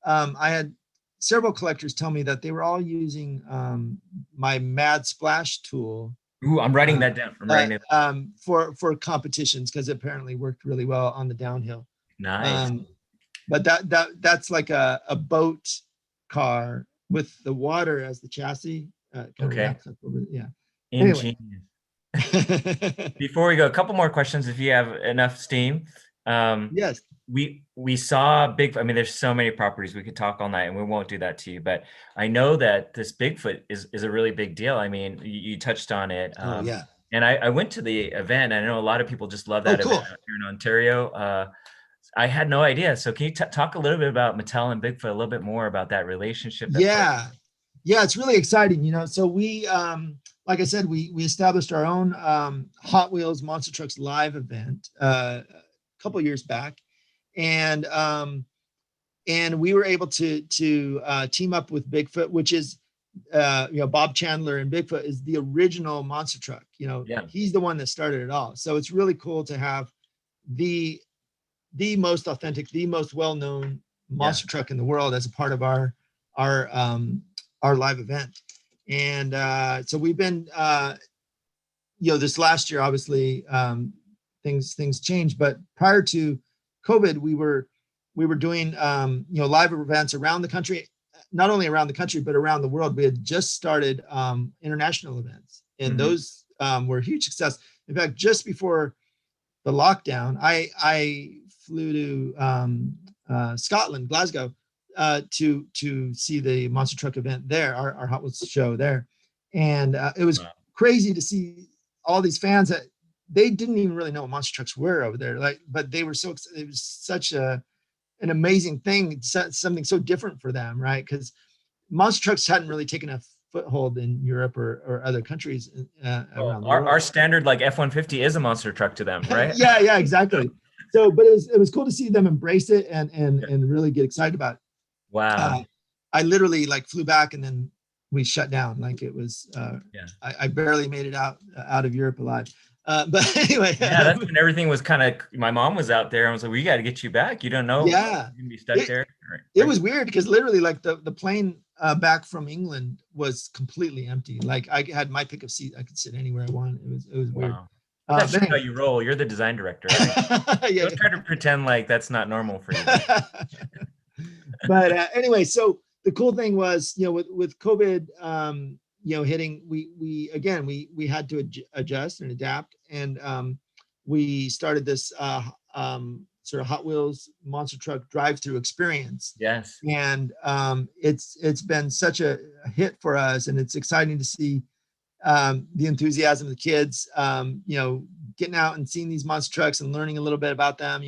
I had several collectors tell me that they were all using my Mad Splash tool. Ooh, I'm writing that down. I'm writing it for competitions because it apparently worked really well on the downhill. Nice. But that's like a boat car with the water as the chassis. Okay. Yeah. Ingenious. Anyway. Before we go, a couple more questions if you have enough steam. Yes. We saw Bigfoot. I mean, there's so many properties we could talk all night, and we won't do that to you. But I know that this Bigfoot is a really big deal. I mean, you touched on it. Yeah. And I went to the event. I know a lot of people just love that event here in Ontario. I had no idea. So can you talk a little bit about Mattel and Bigfoot, a little bit more about that relationship? Yeah, it's really exciting. So we, like I said, we established our own Hot Wheels Monster Trucks live event a couple years back. And we were able to team up with Bigfoot, which is Bob Chandler, and Bigfoot is the original monster truck. He's the one that started it all. So it's really cool to have the most authentic, the most well-known monster truck in the world as a part of our live event. And so we've been this last year, obviously things changed, but prior to COVID, we were doing live events around the country, not only around the country but around the world. We had just started international events, and those were a huge success. In fact, just before the lockdown, I flew to Scotland, Glasgow, to see the monster truck event there, our Hot Wheels show there, and it was crazy to see all these fans that they didn't even really know what monster trucks were over there. But they were so excited. It was such an amazing thing, something so different for them, right? Because monster trucks hadn't really taken a foothold in Europe or other countries around the world. Our standard like F-150 is a monster truck to them, right? yeah, exactly. So, but it was cool to see them embrace it and really get excited about it. Wow. I literally flew back and then we shut down. It was I barely made it out of Europe alive. But anyway, that's when everything was kind of. My mom was out there. I was like, "We got to get you back. You don't know. Yeah, you're gonna be stuck there." Right. It was weird because literally, the plane back from England was completely empty. I had my pick of seat. I could sit anywhere I wanted. It was weird. That's how you roll. You're the design director. Right? Don't try to pretend like that's not normal for you. But anyway, so the cool thing was, with COVID, hitting, we had to adjust and adapt, and we started this sort of Hot Wheels monster truck drive-through experience. Yes, and it's been such a hit for us, and it's exciting to see the enthusiasm of the kids, getting out and seeing these monster trucks and learning a little bit about them.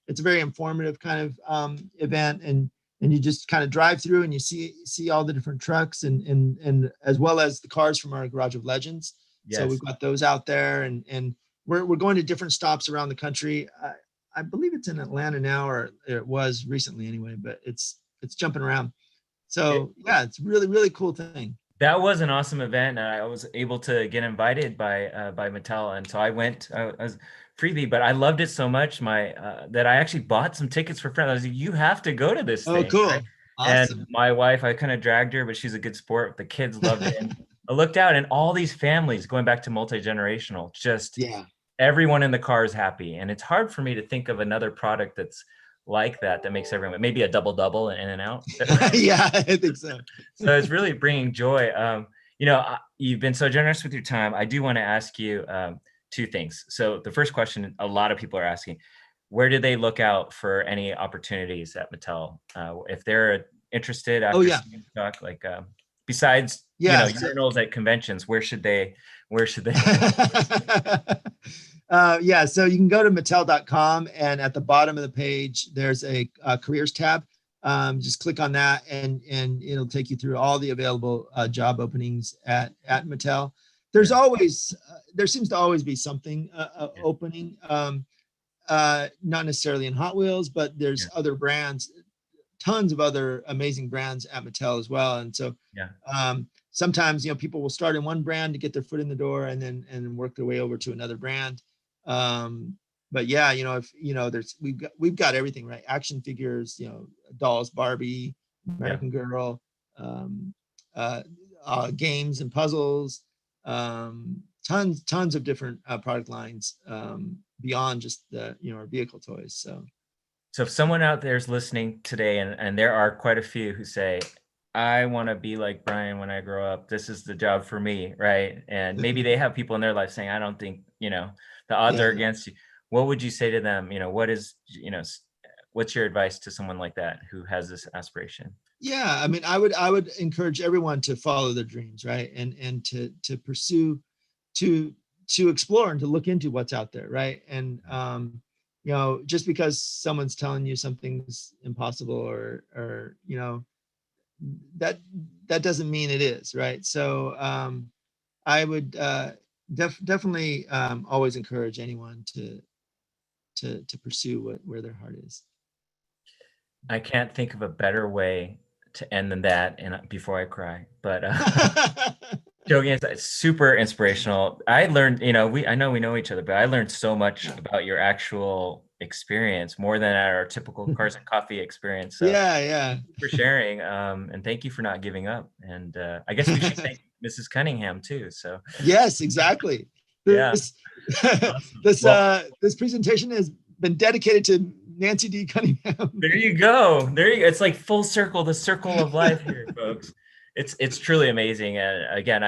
It's a very informative kind of event, and you just kind of drive through and you see all the different trucks and as well as the cars from our Garage of Legends. Yes. So we've got those out there, and we're going to different stops around the country. I believe it's in Atlanta now, or it was recently anyway, but it's jumping around. So yeah, it's really, really cool thing. That was an awesome event. I was able to get invited by Mattel, and so I went. I was freebie, but I loved it so much that I actually bought some tickets for friends. I was like, "You have to go to this thing." Oh, cool! Right? Awesome. And my wife, I kind of dragged her, but she's a good sport. The kids loved it, and I looked out, and all these families going back to multi-generational. Just everyone in the car is happy, and it's hard for me to think of another product that's like that makes everyone, maybe a double in and out. Yeah, I think so. So it's really bringing joy. You've been so generous with your time. I do want to ask you two things. So the first question a lot of people are asking, where do they look out for any opportunities at Mattel? If they're interested after seeing the talk, like besides urinals at conventions, where should they so you can go to Mattel.com, and at the bottom of the page there's a careers tab. Just click on that and it'll take you through all the available job openings at Mattel. There's always there seems to always be something opening, not necessarily in Hot Wheels, but there's other brands, tons of other amazing brands at Mattel as well. And so sometimes people will start in one brand to get their foot in the door and then work their way over to another brand. But we've got everything, right? Action figures, dolls, Barbie, American Girl, games and puzzles, tons of different product lines beyond just the our vehicle toys. So if someone out there is listening today, and there are quite a few who say, I want to be like Bryan when I grow up, this is the job for me, right? And maybe they have people in their life saying, I don't think the odds are against you. What would you say to them? What's your advice to someone like that who has this aspiration? Yeah, I mean, I would encourage everyone to follow their dreams, right? And to pursue, to explore and to look into what's out there, right? And just because someone's telling you something's impossible or that doesn't mean it is, right? So I would definitely always encourage anyone to pursue where their heart is. I can't think of a better way to end than that, and before I cry, but joking aside, it's super inspirational. I learned, I know we know each other, but I learned so much about your actual experience, more than our typical Cars and Coffee experience. So thank you for sharing, and thank you for not giving up. And I guess we should thank Mrs. Cunningham too. So yes, exactly. This presentation has been dedicated to Nancy D. Cunningham. There you go. It's like full circle, the circle of life here, folks. It's truly amazing. And again,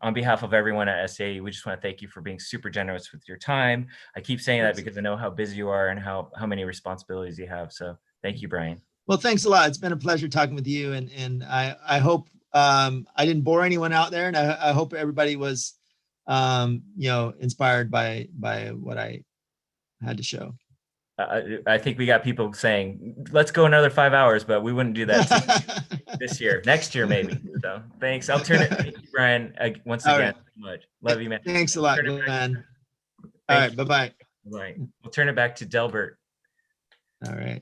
on behalf of everyone at SAE, we just want to thank you for being super generous with your time. I keep saying that because I know how busy you are and how many responsibilities you have. So thank you, Bryan. Well, thanks a lot. It's been a pleasure talking with you. And I hope I didn't bore anyone out there. And I hope everybody was, inspired by what I had to show. I think we got people saying, let's go another 5 hours, but we wouldn't do that this year, next year, maybe. So thanks. I'll turn it to you, Bryan, once again. So much. Love you, man. Thanks a lot, man. All right. Bye-bye. Bye. We'll turn it back to Delbert. All right.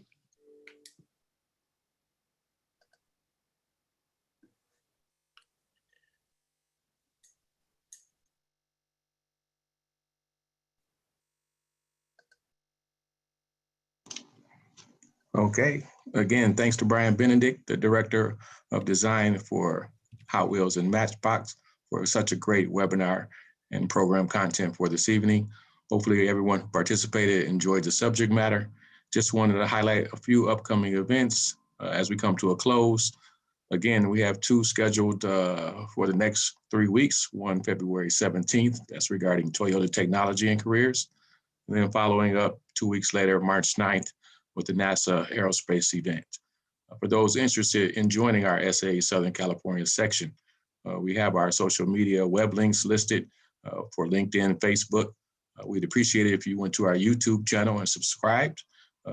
Okay. Again, thanks to Benedict, the Director of Design for Hot Wheels and Matchbox, for such a great webinar and program content for this evening. Hopefully everyone participated, enjoyed the subject matter. Just wanted to highlight a few upcoming events as we come to a close. Again, we have two scheduled for the next 3 weeks, one February 17th, that's regarding Toyota technology and careers. And then following up 2 weeks later, March 9th, with the NASA aerospace event. For those interested in joining our SAE Southern California section, We have our social media web links listed for LinkedIn, Facebook. We'd appreciate it if you went to our YouTube channel and subscribed.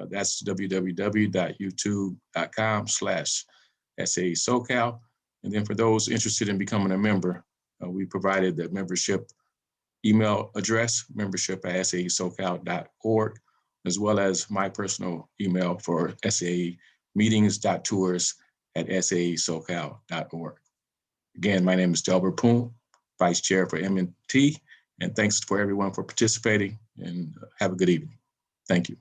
That's www.youtube.com/SAE SoCal. And then for those interested in becoming a member, we provided the membership email address, membership@saesocal.org, as well as my personal email for SAE meetings.tours@saesocal.org. Again, my name is Delbert Poon, Vice Chair for M&T, and thanks for everyone for participating, and have a good evening. Thank you.